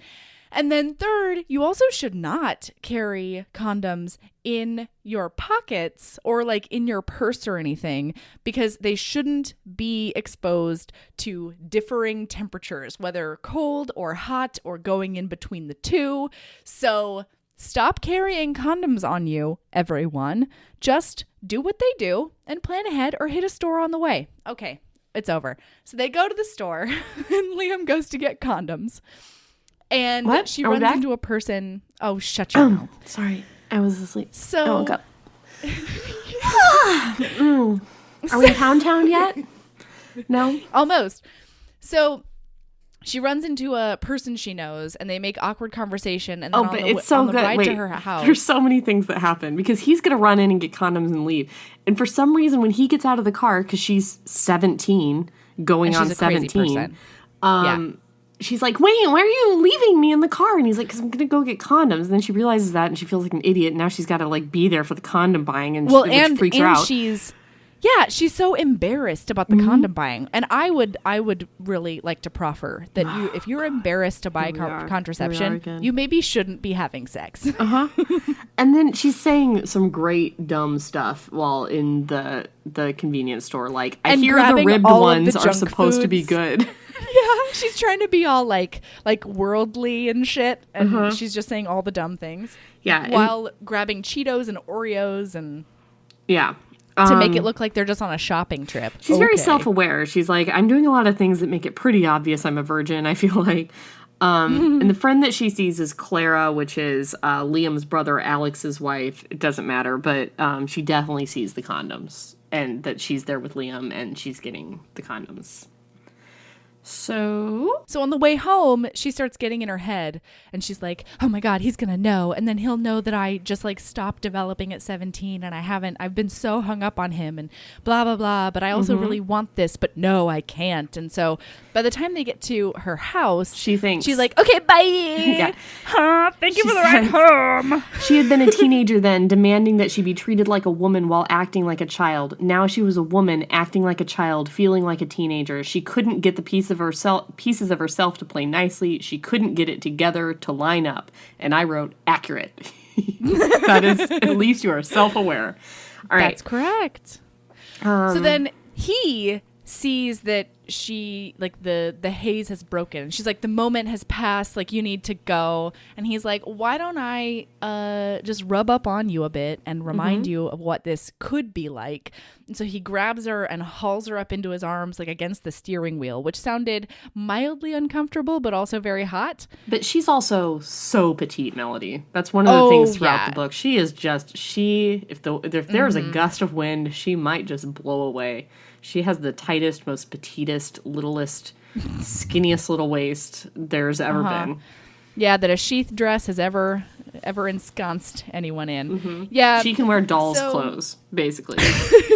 And then 3rd, you also should not carry condoms in your pockets or in your purse or anything because they shouldn't be exposed to differing temperatures, whether cold or hot or going in between the two. So stop carrying condoms on you, everyone. Just do what they do and plan ahead or hit a store on the way. Okay, it's over. So they go to the store and Liam goes to get condoms. And she runs into a person. Oh, shut your mouth. Sorry. I was asleep. So, I woke up. Are we in Pound Town yet? No? Almost. So she runs into a person she knows and they make awkward conversation. And then on the ride to her house. There's so many things that happen because he's going to run in and get condoms and leave. And for some reason, when he gets out of the car, because she's 17, going on 17. She's like, wait, why are you leaving me in the car? And he's like, because I'm going to go get condoms. And then she realizes that and she feels like an idiot. And now she's got to be there for the condom buying. And which freaks her out. She's so embarrassed about the condom buying. And I would really like to proffer that if you're embarrassed to buy contraception, you maybe shouldn't be having sex. And then she's saying some great dumb stuff while in the convenience store. I hear the ribbed ones are supposed to be good. Yeah, she's trying to be all like worldly and shit, and she's just saying all the dumb things. Yeah, while grabbing Cheetos and Oreos and to make it look like they're just on a shopping trip. She's very self-aware. She's like, I'm doing a lot of things that make it pretty obvious I'm a virgin. I feel like, and the friend that she sees is Clara, which is Liam's brother, Alex's wife. It doesn't matter, but she definitely sees the condoms and that she's there with Liam and she's getting the condoms. So on the way home, she starts getting in her head and she's like, oh my God, he's going to know. And then he'll know that I just stopped developing at 17 and I've been so hung up on him and blah, blah, blah. But I also really want this, but no, I can't. And so by the time they get to her house, she's like, okay, bye. Thank you for the ride home. She had been a teenager then, demanding that she be treated like a woman while acting like a child. Now she was a woman acting like a child, feeling like a teenager. She couldn't get the pieces of herself to play nicely. She couldn't get it together to line up. And I wrote, accurate. That is, at least you are self-aware. All right. That's correct. So then he sees that she, like, the haze has broken. She's like, the moment has passed, like, you need to go. And he's like, why don't I just rub up on you a bit and remind you of what this could be like. And so he grabs her and hauls her up into his arms, like, against the steering wheel, which sounded mildly uncomfortable but also very hot. But she's also so petite, Melody. That's one of the things throughout the book. She is just, if there's a gust of wind, she might just blow away. She has the tightest, most petitest, littlest, skinniest little waist there's ever been. Yeah, that a sheath dress has ever ensconced anyone in. Yeah, she can wear doll's clothes, basically.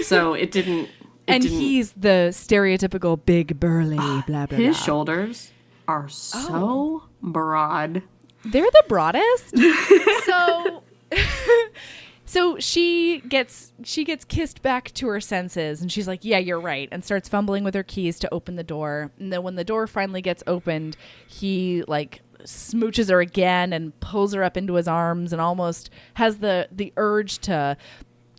So it didn't. He's the stereotypical big burly blah blah blah. His shoulders are so broad. They're the broadest. So she gets kissed back to her senses, and she's like, yeah, you're right, and starts fumbling with her keys to open the door. And then when the door finally gets opened, he, like, smooches her again and pulls her up into his arms and almost has the urge to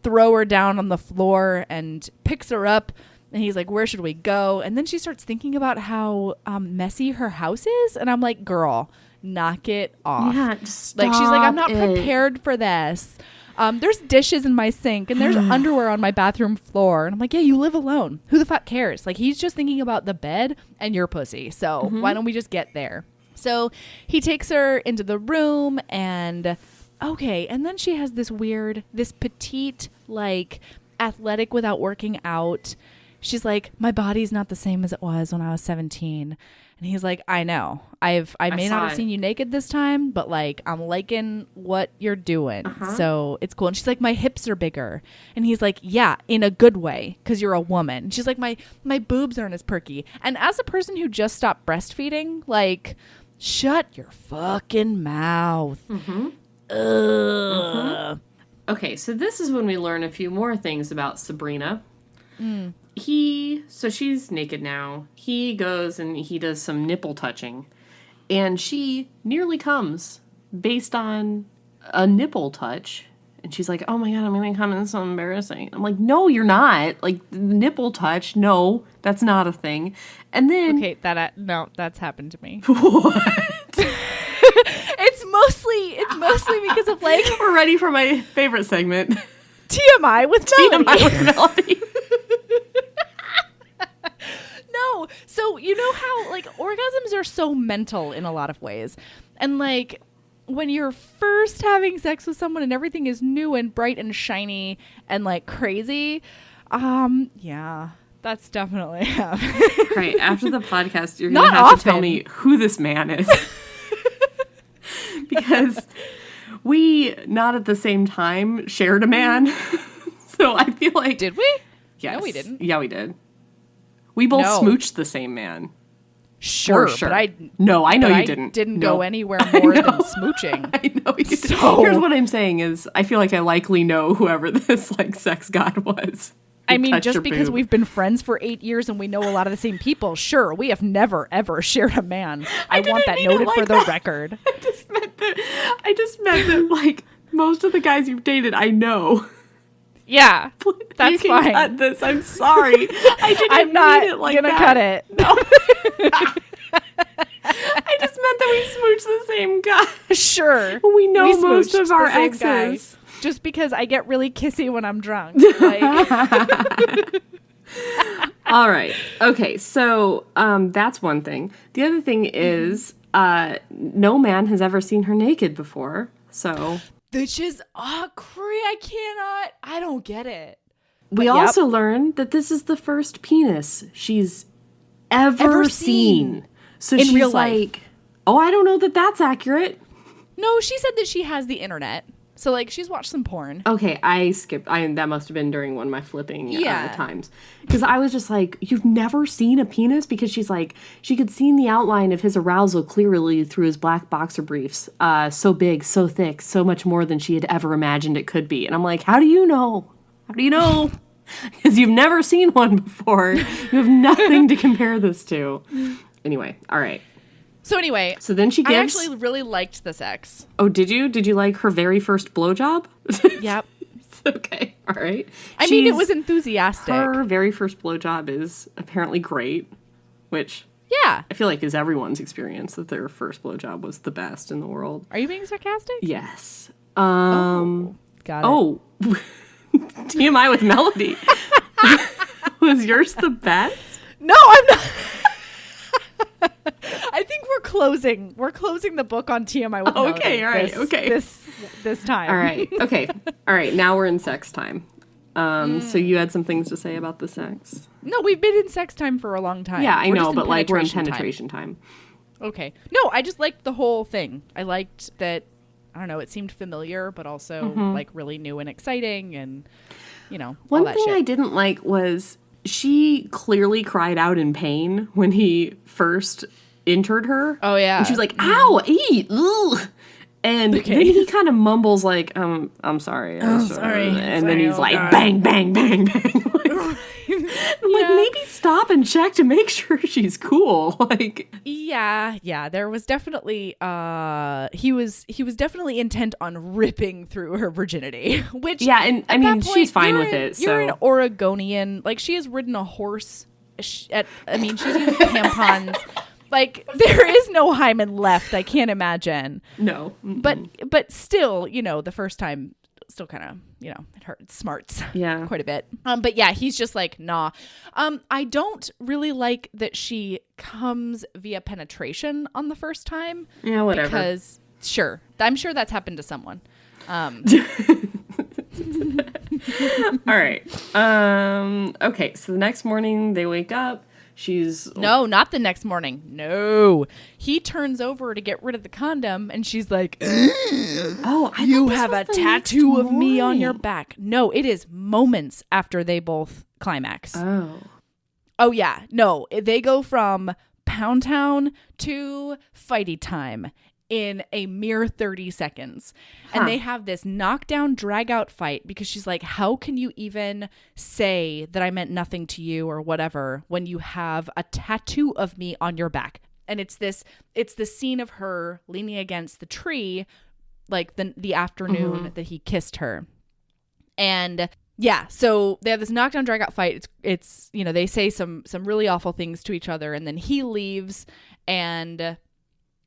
throw her down on the floor, and picks her up. And he's like, where should we go? And then she starts thinking about how messy her house is. And I'm like, girl, knock it off. Yeah, she's like, I'm not prepared for this. There's dishes in my sink and there's underwear on my bathroom floor. And I'm like, yeah, you live alone. Who the fuck cares? Like, he's just thinking about the bed and your pussy. So why don't we just get there? So he takes her into the room and then she has this petite, like, athletic without working out. She's like, my body's not the same as it was when I was 17. And he's like, I know. I may not have seen you naked this time, but, like, I'm liking what you're doing. So it's cool. And she's like, my hips are bigger. And he's like, yeah, in a good way, because you're a woman. And she's like, my boobs aren't as perky. And as a person who just stopped breastfeeding, like, shut your fucking mouth. Okay, so this is when we learn a few more things about Sabrina. So she's naked now. He goes and he does some nipple touching. And she nearly comes based on a nipple touch. And she's like, oh my God, I'm going to come and it's so embarrassing. I'm like, no, you're not. Like, nipple touch, no, that's not a thing. And then... Okay, that's happened to me. What? It's mostly because of, like... We're ready for my favorite segment. TMI with Melody. No. So, you know how, like, orgasms are so mental in a lot of ways. And, like, when you're first having sex with someone and everything is new and bright and shiny and, like, crazy, yeah, that's definitely happening. Right. After the podcast, you're going to have to tell me who this man is. Because we, not at the same time, shared a man. So I feel like... Did we? Yes. No, we didn't. Yeah, we did. We both smooched the same man. Sure. But I know you didn't. Didn't go anywhere more than smooching. I know you didn't. So, here's what I'm saying is, I feel like I likely know whoever this, like, sex god was. I mean, just because we've been friends for 8 years and we know a lot of the same people, sure, we have never, ever shared a man. I want that noted for the record. I just meant that, like, most of the guys you've dated, I know. Yeah, that's you can fine. Cut this. I'm sorry. I'm not mean it like gonna cut it. No. I just meant that we smooched the same guy. Sure, we know most of our exes. Guy. Just because I get really kissy when I'm drunk. Like. All right. Okay. So that's one thing. The other thing is no man has ever seen her naked before. So. Which is I don't get it. We also learned that this is the first penis she's ever seen. So in she's real like, life. Oh, I don't know that that's accurate. No, she said that she has the internet. So, like, she's watched some porn. Okay, I skipped. That must have been during one of my flipping times. Because I was just like, you've never seen a penis? Because she's like, she could see the outline of his arousal clearly through his black boxer briefs. So big, so thick, so much more than she had ever imagined it could be. And I'm like, how do you know? How do you know? Because you've never seen one before. You have nothing to compare this to. Anyway, all right. So then she gives... I actually really liked the sex. Oh, did you? Did you like her very first blowjob? Yep. Okay, all right. I mean, it was enthusiastic. Her very first blowjob is apparently great. which Yeah. I feel like is everyone's experience that their first blowjob was the best in the world. Are you being sarcastic? Yes. Got it. Oh, TMI with Melody. Was yours the best? No, I'm not. I think we're closing the book on TMI with Melody. Okay, all right, okay. This time. All right, okay. All right, now we're in sex time. So you had some things to say about the sex? No, we've been in sex time for a long time. Yeah, I We're know, just but like we're in time. penetration time. Okay. No, I just liked the whole thing. I liked that, I don't know, it seemed familiar, but also like really new and exciting and, you know, all that One thing shit. I didn't like was she clearly cried out in pain when he first entered her. Oh, yeah. And she was like, ow, eat, ugh. And then he kind of mumbles like, I'm sorry. I'm sorry. And then he's like, God. Bang, bang, bang, bang. I'm like, maybe stop and check to make sure she's cool. Like, yeah. There was definitely, he was definitely intent on ripping through her virginity. Which, yeah, and I mean, she's fine with it. You're so. an Oregonian. Like, she has ridden a horse. She's used tampons. Like, there is no hymen left, I can't imagine. No. But still, you know, the first time still kind of, you know, it hurt. It smarts quite a bit. But yeah, he's just like, nah. I don't really like that she comes via penetration on the first time. Yeah, whatever. Because, sure. I'm sure that's happened to someone. All right. Okay, so the next morning they wake up. No, not the next morning. No. He turns over to get rid of the condom, and she's like, you have a tattoo of me on your back. No, it is moments after they both climax. Oh, yeah. No, they go from Pound Town to Fighty Time in a mere 30 seconds. And they have this knockdown, drag out fight because she's like, how can you even say that I meant nothing to you or whatever when you have a tattoo of me on your back? And it's the scene of her leaning against the tree, like the afternoon that he kissed her. And yeah, so they have this knockdown, drag out fight. It's you know, they say some really awful things to each other, and then he leaves, and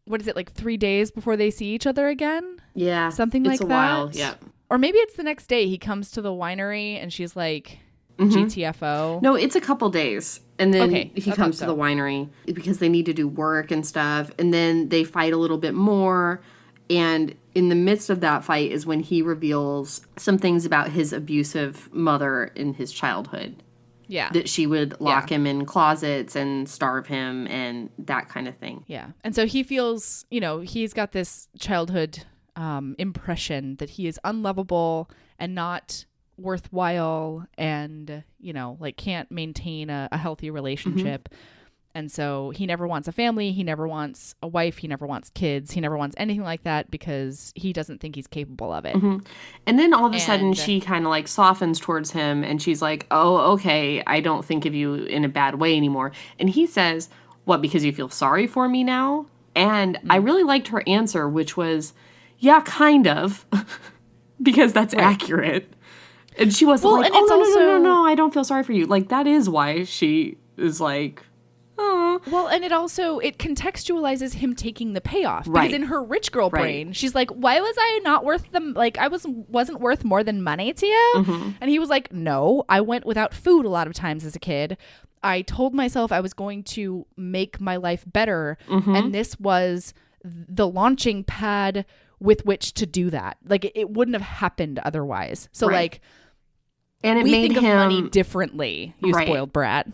what is it, like 3 days before they see each other again? Yeah. Something like that. It's a while, yeah. Or maybe it's the next day. He comes to the winery and she's like, GTFO. No, it's a couple days. And then he comes to the winery because they need to do work and stuff. And then they fight a little bit more. And in the midst of that fight is when he reveals some things about his abusive mother in his childhood. Yeah. That she would lock him in closets and starve him and that kind of thing. Yeah. And so he feels, you know, he's got this childhood impression that he is unlovable and not worthwhile and, you know, like can't maintain a healthy relationship. And so he never wants a family. He never wants a wife. He never wants kids. He never wants anything like that because he doesn't think he's capable of it. And then all of a sudden she kind of like softens towards him and she's like, oh, okay, I don't think of you in a bad way anymore. And he says, what, because you feel sorry for me now? And I really liked her answer, which was, yeah, kind of, because that's accurate. And she wasn't like, oh, no, I don't feel sorry for you. Like, that is why she is like, oh. Well, and it contextualizes him taking the payoff. Because in her rich girl brain, she's like, why was I not worth them? Like, I wasn't worth more than money to you? And he was like, no, I went without food a lot of times as a kid. I told myself I was going to make my life better. And this was the launching pad with which to do that. Like, it wouldn't have happened otherwise. So, like, and it we made think him, of money differently, you spoiled brat.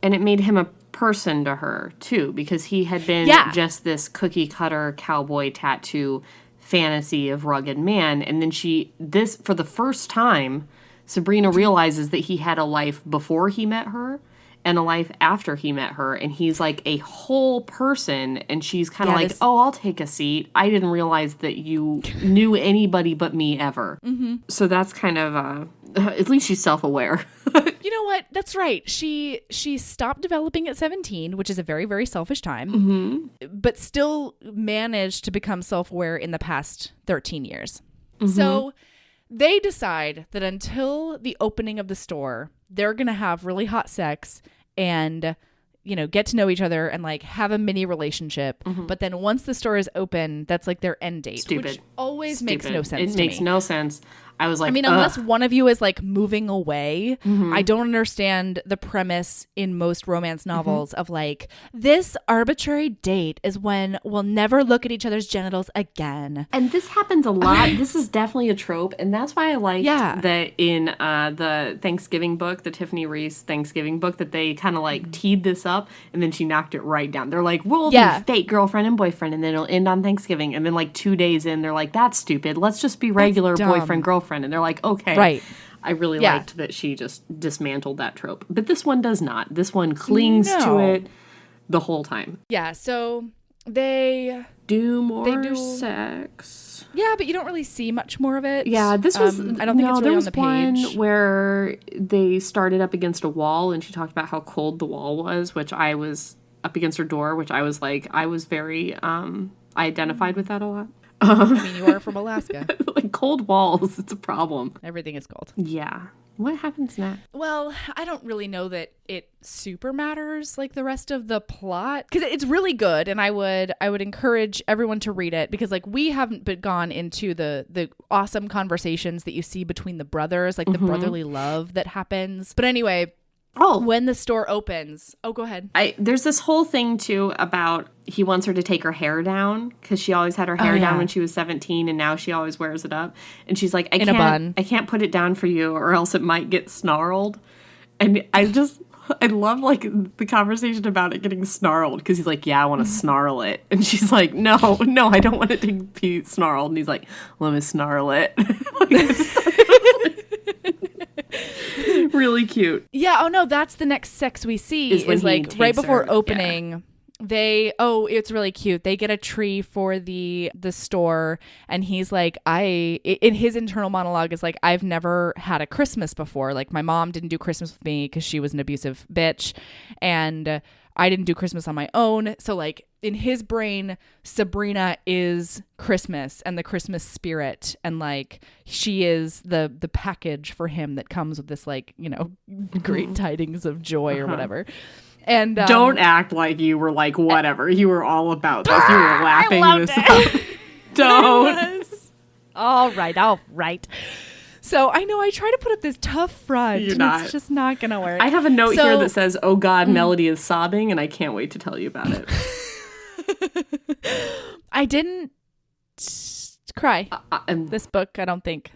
And it made him a person to her, too, because he had been just this cookie-cutter cowboy tattoo fantasy of rugged man. And then for the first time, Sabrina realizes that he had a life before he met her and a life after he met her, and he's like a whole person, and she's kind of like, oh, I'll take a seat. I didn't realize that you knew anybody but me ever. So that's kind of, at least she's self-aware. You know what? That's right. She stopped developing at 17, which is a very, very selfish time, but still managed to become self-aware in the past 13 years. So they decide that until the opening of the store, they're going to have really hot sex and get to know each other and like have a mini relationship. But then once the store is open, that's like their end date. Stupid. Which always makes no sense It to makes me. no sense. I was like, unless one of you is like moving away, I don't understand the premise in most romance novels of like, this arbitrary date is when we'll never look at each other's genitals again. And this happens a lot. This is definitely a trope. And that's why I liked that in the Thanksgiving book, the Tiffany Reese Thanksgiving book, that they kind of like teed this up and then she knocked it right down. They're like, we'll be fake girlfriend and boyfriend and then it'll end on Thanksgiving. And then like 2 days in, they're like, that's stupid. Let's just be regular boyfriend, girlfriend. And they're like, okay. Right. I really liked that she just dismantled that trope. But this one does not. This one clings to it the whole time. Yeah, so they do more sex. Yeah, but you don't really see much more of it. Yeah, this was... I don't think it's really on the page. One where they started up against a wall and she talked about how cold the wall was, which I was up against her door, which I was like, I was very... I identified with that a lot. I mean, you are from Alaska. Like cold walls, it's a problem. Everything is cold. Yeah. What happens next? Well, I don't really know that it super matters like the rest of the plot, because it's really good, and I would encourage everyone to read it, because like we haven't gone into the awesome conversations that you see between the brothers, like the brotherly love that happens. But anyway, when the store opens, go ahead. There's this whole thing too about he wants her to take her hair down because she always had her hair down when she was 17 and now she always wears it up. And she's like, I can't put it down for you or else it might get snarled. And I love like the conversation about it getting snarled, because he's like, yeah, I want to snarl it. And she's like, no, I don't want it to be snarled. And he's like, let me snarl it. Really cute. Yeah. Oh no, that's the next sex we see is like right before opening. It's really cute. They get a tree for the store, and he's like, in his internal monologue is like, I've never had a Christmas before. Like my mom didn't do Christmas with me because she was an abusive bitch, and I didn't do Christmas on my own. So like in his brain, Sabrina is Christmas and the Christmas spirit, and like she is the package for him that comes with this like, great tidings of joy or whatever. And don't act like you were like whatever. You were all about this. You were lapping this up. Don't. All right. So I know I try to put up this tough front. It's just not going to work. I have a note here that says, oh God, Melody is sobbing, and I can't wait to tell you about it. I didn't cry. This book, I don't think.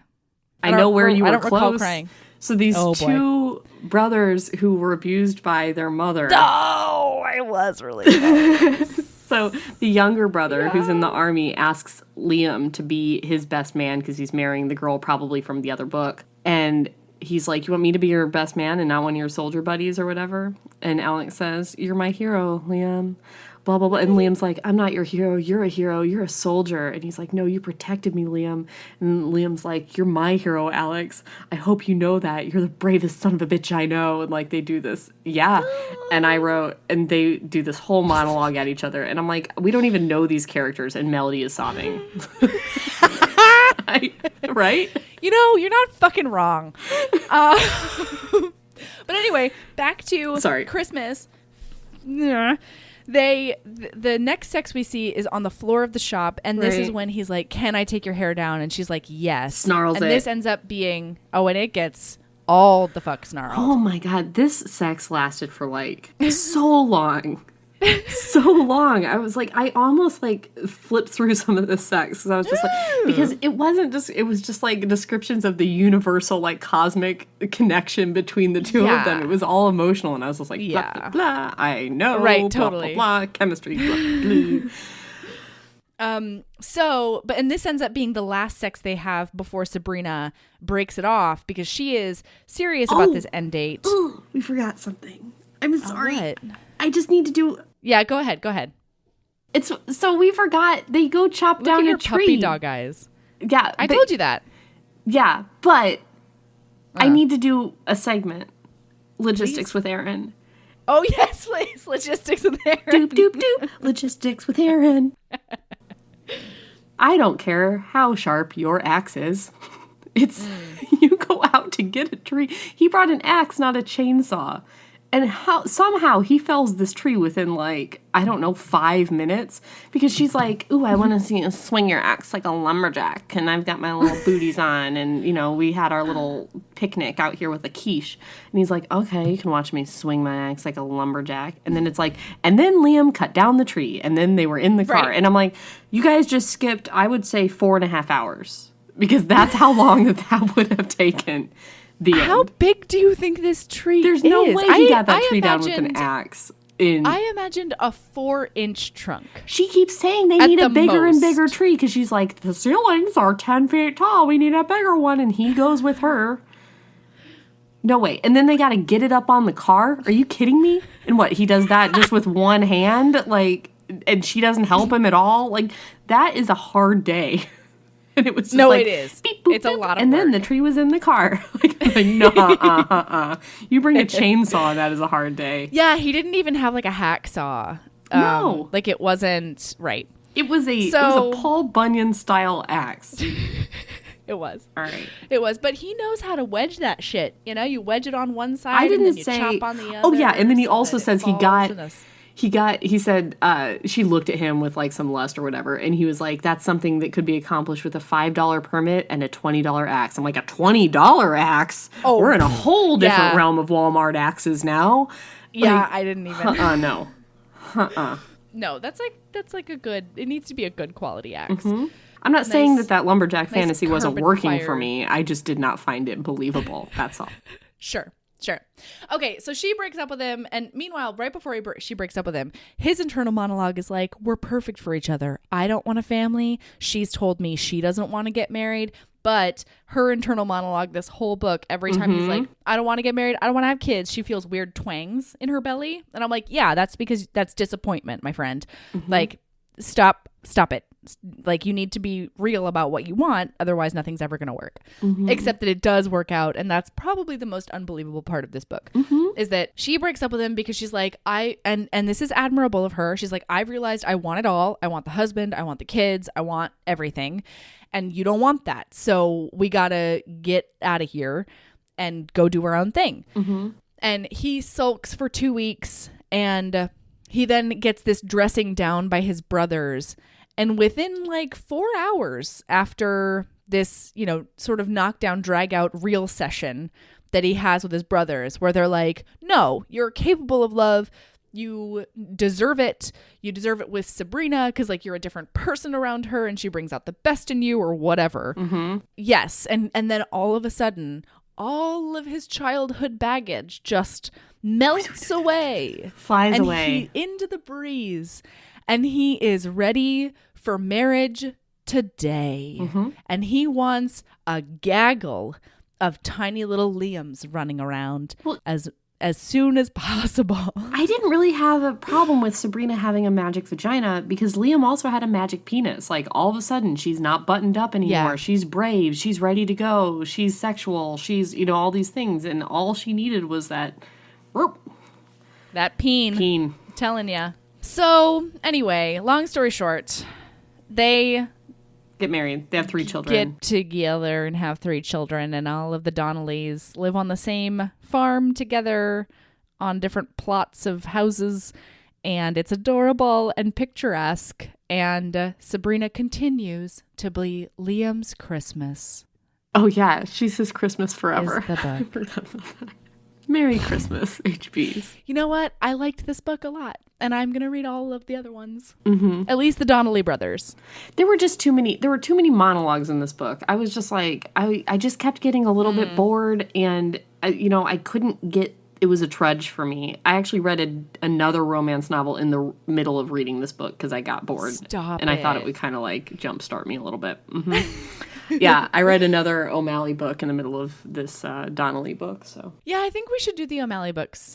I know where you were close. I don't recall crying. So these two brothers who were abused by their mother. Oh, I was really close. So the younger brother, who's in the army, asks Liam to be his best man because he's marrying the girl probably from the other book. And he's like, you want me to be your best man and not one of your soldier buddies or whatever? And Alex says, you're my hero, Liam. Blah, blah, blah. And Liam's like, I'm not your hero. You're a hero. You're a soldier. And he's like, no, you protected me, Liam. And Liam's like, you're my hero, Alex. I hope you know that. You're the bravest son of a bitch I know. And like, they do this. Yeah. And I wrote, and they do this whole monologue at each other. And I'm like, we don't even know these characters. And Melody is sobbing. Right? You're not fucking wrong. But anyway, back to Christmas. The next sex we see is on the floor of the shop, and this is when he's like, can I take your hair down? And she's like, yes. Snarls and this ends up being, and it gets all the fuck snarled. Oh my God, this sex lasted for like so long. So long. I was like, I almost like flipped through some of this sex because I was just like, because it was just like descriptions of the universal like cosmic connection between the two of them. It was all emotional, and I was just like, blah, blah, blah, I know, right, blah, totally, blah, blah, chemistry, blah, blah. And this ends up being the last sex they have before Sabrina breaks it off because she is serious about this end date. Oh, we forgot something. I'm sorry. What? I just need to do. Yeah, go ahead. It's so we forgot they go chop Look down at your a tree. Puppy dog eyes. Yeah, I told you that. Yeah, but I need to do a segment. Logistics with Erin. Oh yes, please. Logistics with Erin. Doop doop doop. Logistics with Erin. I don't care how sharp your axe is. It's you go out to get a tree. He brought an axe, not a chainsaw. And somehow he fells this tree within, like, I don't know, 5 minutes. Because she's like, ooh, I want to see you swing your axe like a lumberjack. And I've got my little booties on. And, you know, we had our little picnic out here with a quiche. And he's like, okay, you can watch me swing my axe like a lumberjack. And then it's like, and then Liam cut down the tree. And then they were in the car. Right. And I'm like, you guys just skipped, I would say, 4.5 hours. Because that's how long that would have taken. How big do you think this tree is? There's no way he got that tree down with an axe. I imagined a 4-inch trunk. She keeps saying they need a bigger and bigger tree because she's like, the ceilings are 10 feet tall. We need a bigger one. And he goes with her. No way. And then they got to get it up on the car. Are you kidding me? And what? He does that just with one hand? Like, and she doesn't help him at all? Like, that is a hard day. And it was just it is. Beep, boop, it's a lot of and work. then the tree was in the car. like no, You bring a chainsaw, that is a hard day. Yeah, he didn't even have like a hacksaw. No. Like it wasn't right. It was a Paul Bunyan style axe. It was. All right. It was, but he knows how to wedge that shit. You know, you wedge it on one side and then you chop on the other. Oh yeah, and then he also says he said she looked at him with like some lust or whatever, and he was like, that's something that could be accomplished with a $5 permit and a $20 axe. I'm like, a $20 axe? Oh, we're in a whole different realm of Walmart axes now. Yeah, like, I didn't even. No. No, that's like a good, it needs to be a good quality axe. Mm-hmm. I'm not saying that lumberjack fantasy wasn't working for me. I just did not find it believable. That's all. Sure. Okay, so she breaks up with him, and meanwhile, right before she breaks up with him, his internal monologue is like, we're perfect for each other. I don't want a family. She's told me she doesn't want to get married, but her internal monologue this whole book, every time he's like, I don't want to get married, I don't want to have kids, she feels weird twangs in her belly. And I'm like, yeah, that's because that's disappointment, my friend. Like, stop it. Like, you need to be real about what you want, otherwise nothing's ever going to work. Except that it does work out, and that's probably the most unbelievable part of this book, is that she breaks up with him because she's like, and this is admirable of her, she's like, I've realized I want it all. I want the husband, I want the kids, I want everything, and you don't want that, so we gotta get out of here and go do our own thing. And he sulks for 2 weeks, and he then gets this dressing down by his brothers. And within like 4 hours after this, you know, sort of knockdown, drag out real session that he has with his brothers, where they're like, no, you're capable of love. You deserve it. You deserve it with Sabrina because like you're a different person around her and she brings out the best in you or whatever. Yes. And then all of a sudden, all of his childhood baggage just melts away. Flies away. Into the breeze. And he is ready for marriage today. And he wants a gaggle of tiny little Liams running around as soon as possible. I didn't really have a problem with Sabrina having a magic vagina because Liam also had a magic penis. Like, all of a sudden, she's not buttoned up anymore. Yeah. She's brave. She's ready to go. She's sexual. She's, you know, all these things. And all she needed was that peen. Telling ya. So, anyway, long story short, they get married. They have 3 children. Get together and have 3 children, and all of the Donnellys live on the same farm together on different plots of houses, and it's adorable and picturesque, and Sabrina continues to be Liam's Christmas. Oh, yeah. She says Christmas forever. Is the book. I forgot about that. Merry Christmas, HBs. You know what? I liked this book a lot, and I'm going to read all of the other ones. At least the Donnelly brothers. There were too many monologues in this book. I was just like, I just kept getting a little bit bored, and, I couldn't get, it was a trudge for me. I actually read another romance novel in the middle of reading this book because I got bored. And I thought it would kind of like jumpstart me a little bit. Yeah, I read another O'Malley book in the middle of this Donnelly book. So yeah, I think we should do the O'Malley books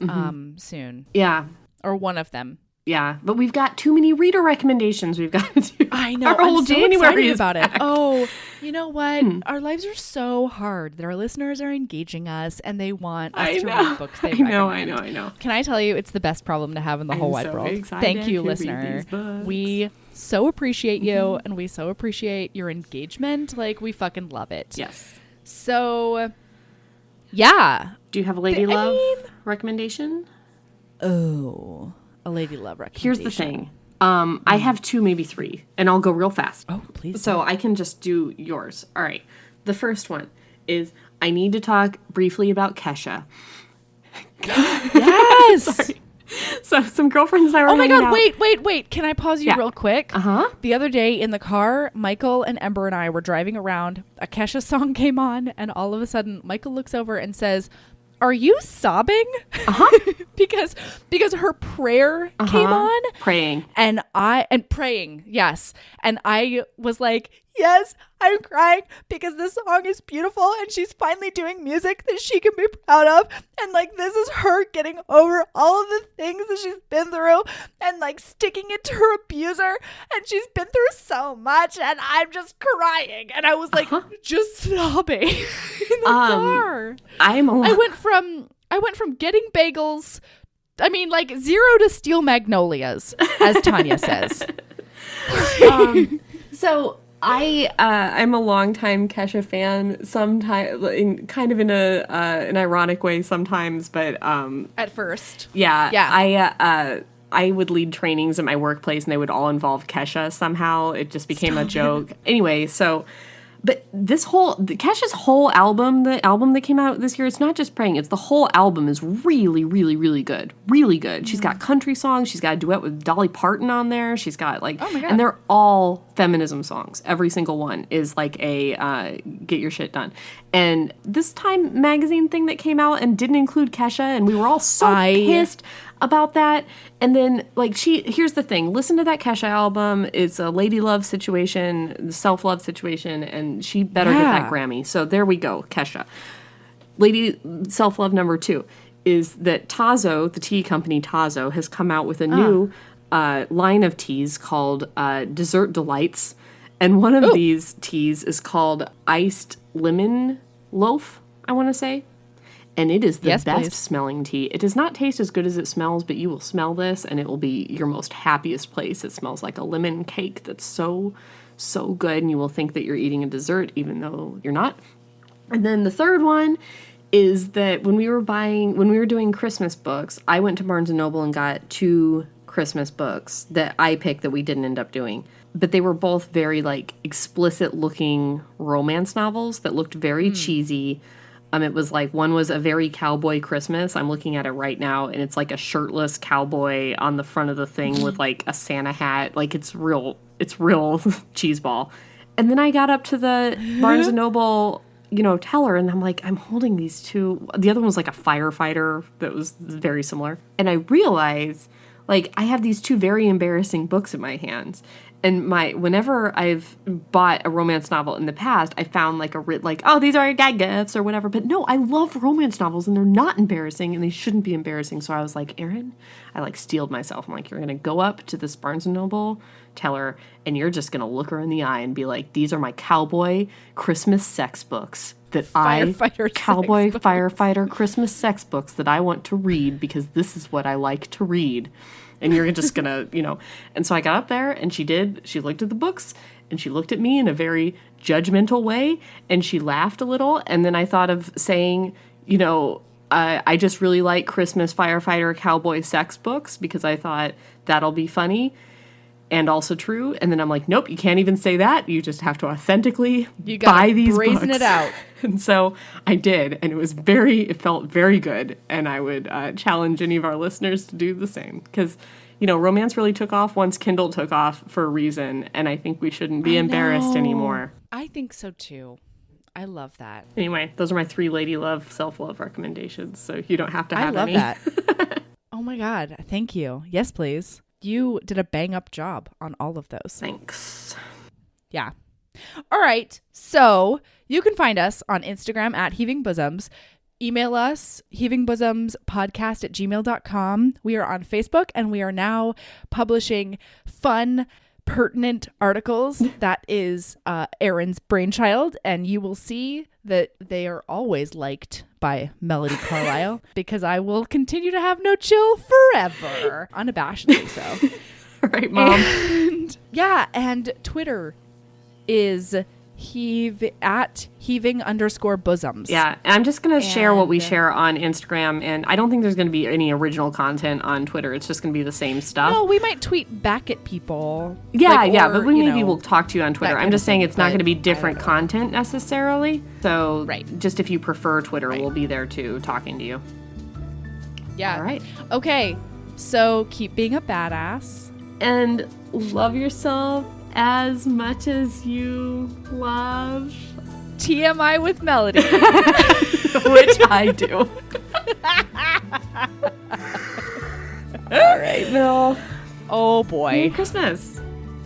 soon. Yeah, or one of them. Yeah, but we've got too many reader recommendations we've got to do. I know. Our whole January is about back. it. Oh, you know what? Our lives are so hard that our listeners are engaging us and they want us to read books they recommend. I know. Can I tell you, it's the best problem to have in the whole wide world. Thank you, listener. We so appreciate you and we so appreciate your engagement. Like, we fucking love it. Yes. So, yeah. Do you have a lady love recommendation? Oh, a lady love recommendation. Here's the thing. I have 2, maybe 3, and I'll go real fast. Oh, please. So I can just do yours. All right. The first one is I need to talk briefly about Kesha. Yes. Sorry. So some girlfriends and I were Oh my hanging God, out. wait. Can I pause you real quick? Uh-huh. The other day in the car, Michael and Ember and I were driving around. A Kesha song came on, and all of a sudden, Michael looks over and says, "Are you sobbing?" Uh-huh. because her prayer came on. Praying. And praying, yes. And I was like, yes, I'm crying because this song is beautiful and she's finally doing music that she can be proud of. And like, this is her getting over all of the things that she's been through and like sticking it to her abuser. And she's been through so much and I'm just crying. And I was like, just sobbing in the car. I went from getting bagels, I mean, like 0 to steel magnolias, as Tanya says. So I'm a longtime Kesha fan. Sometimes, kind of in an ironic way, sometimes, but at first, yeah. I would lead trainings at my workplace, and they would all involve Kesha somehow. It just became a joke. Anyway, so. But Kesha's whole album, the album that came out this year, it's not just praying. It's the whole album is really, really, really good. Really good. She's got country songs. She's got a duet with Dolly Parton on there. She's got like, oh my God. And they're all feminism songs. Every single one is like a get your shit done. And this Time magazine thing that came out and didn't include Kesha, and we were all so pissed about that. And then like here's the thing, listen to that Kesha album. It's a lady love situation, self-love situation, and she better get that Grammy. So there we go, Kesha. Lady self-love number 2 is that Tazo, the tea company Tazo, has come out with a new line of teas called Dessert Delights. And one of these teas is called Iced Lemon Loaf, I want to say. And it is the best smelling tea. It does not taste as good as it smells, but you will smell this and it will be your most happiest place. It smells like a lemon cake that's so, so good. And you will think that you're eating a dessert, even though you're not. And then the third one is that when we were doing Christmas books, I went to Barnes & Noble and got 2 Christmas books that I picked that we didn't end up doing. But they were both very like explicit looking romance novels that looked very cheesy. It was like, one was A Very Cowboy Christmas. I'm looking at it right now, and it's like a shirtless cowboy on the front of the thing with like a Santa hat. Like it's real cheeseball. And then I got up to the Barnes & Noble, teller, and I'm like, I'm holding these 2. The other one was like a firefighter that was very similar. And I realized, like, I have these 2 very embarrassing books in my hands. And whenever I've bought a romance novel in the past, I found like oh, these are gag gifts or whatever. But no, I love romance novels and they're not embarrassing and they shouldn't be embarrassing. So I was like, Erin, I like steeled myself. I'm like, you're going to go up to this Barnes & Noble teller and you're just going to look her in the eye and be like, these are my cowboy Christmas sex books firefighter Christmas sex books that I want to read because this is what I like to read. And you're just gonna, And so I got up there and she looked at the books and she looked at me in a very judgmental way and she laughed a little. And then I thought of saying, I just really like Christmas firefighter cowboy sex books because I thought that'll be funny and also true. And then I'm like, nope, you can't even say that. You just have to authentically buy these books. Brazen it out. And so I did, and it felt very good. And I would challenge any of our listeners to do the same because, romance really took off once Kindle took off for a reason. And I think we shouldn't be embarrassed anymore. I think so too. I love that. Anyway, those are my 3 lady love, self-love recommendations. So you don't have to have any. I love that. Oh my God. Thank you. Yes, please. You did a bang up job on all of those. Thanks. Yeah. All right. So you can find us on Instagram at Heaving Bosoms. Email us, heavingbosomspodcast@gmail.com. We are on Facebook and we are now publishing fun, pertinent articles. That is Erin's brainchild. And you will see that they are always liked by Melody Carlisle because I will continue to have no chill forever. Unabashedly so. All right, Mom. And Twitter is heaving_bosoms. Yeah, and I'm just going to share what we share on Instagram, and I don't think there's going to be any original content on Twitter. It's just going to be the same stuff. No, we might tweet back at people. Yeah, but maybe we'll talk to you on Twitter. I'm just saying it's not going to be different know. content necessarily. So just if you prefer Twitter, we'll be there too, talking to you. Yeah. All right. Okay, so keep being a badass. And love yourself as much as you love TMI with Melody. Which I do. All right, Mel. Oh, boy. Merry Christmas.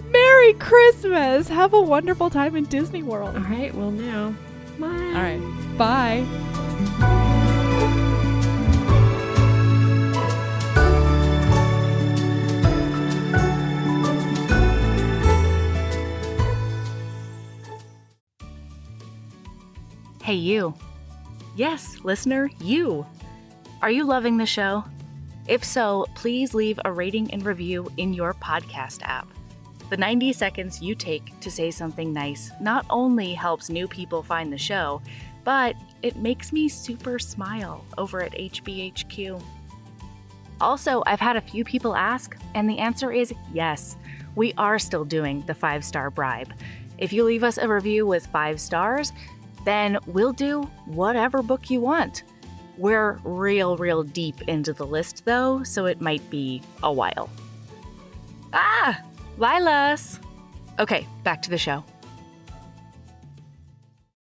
Merry Christmas. Have a wonderful time in Disney World. All right, well, now. Bye. All right. Bye. Hey, you. Yes, listener, you. Are you loving the show? If so, please leave a rating and review in your podcast app. The 90 seconds you take to say something nice not only helps new people find the show, but it makes me super smile over at HBHQ. Also, I've had a few people ask, and the answer is yes. We are still doing the 5-star bribe. If you leave us a review with 5 stars, then we'll do whatever book you want. We're real deep into the list, though, so it might be a while. Lilas! Okay, back to the show.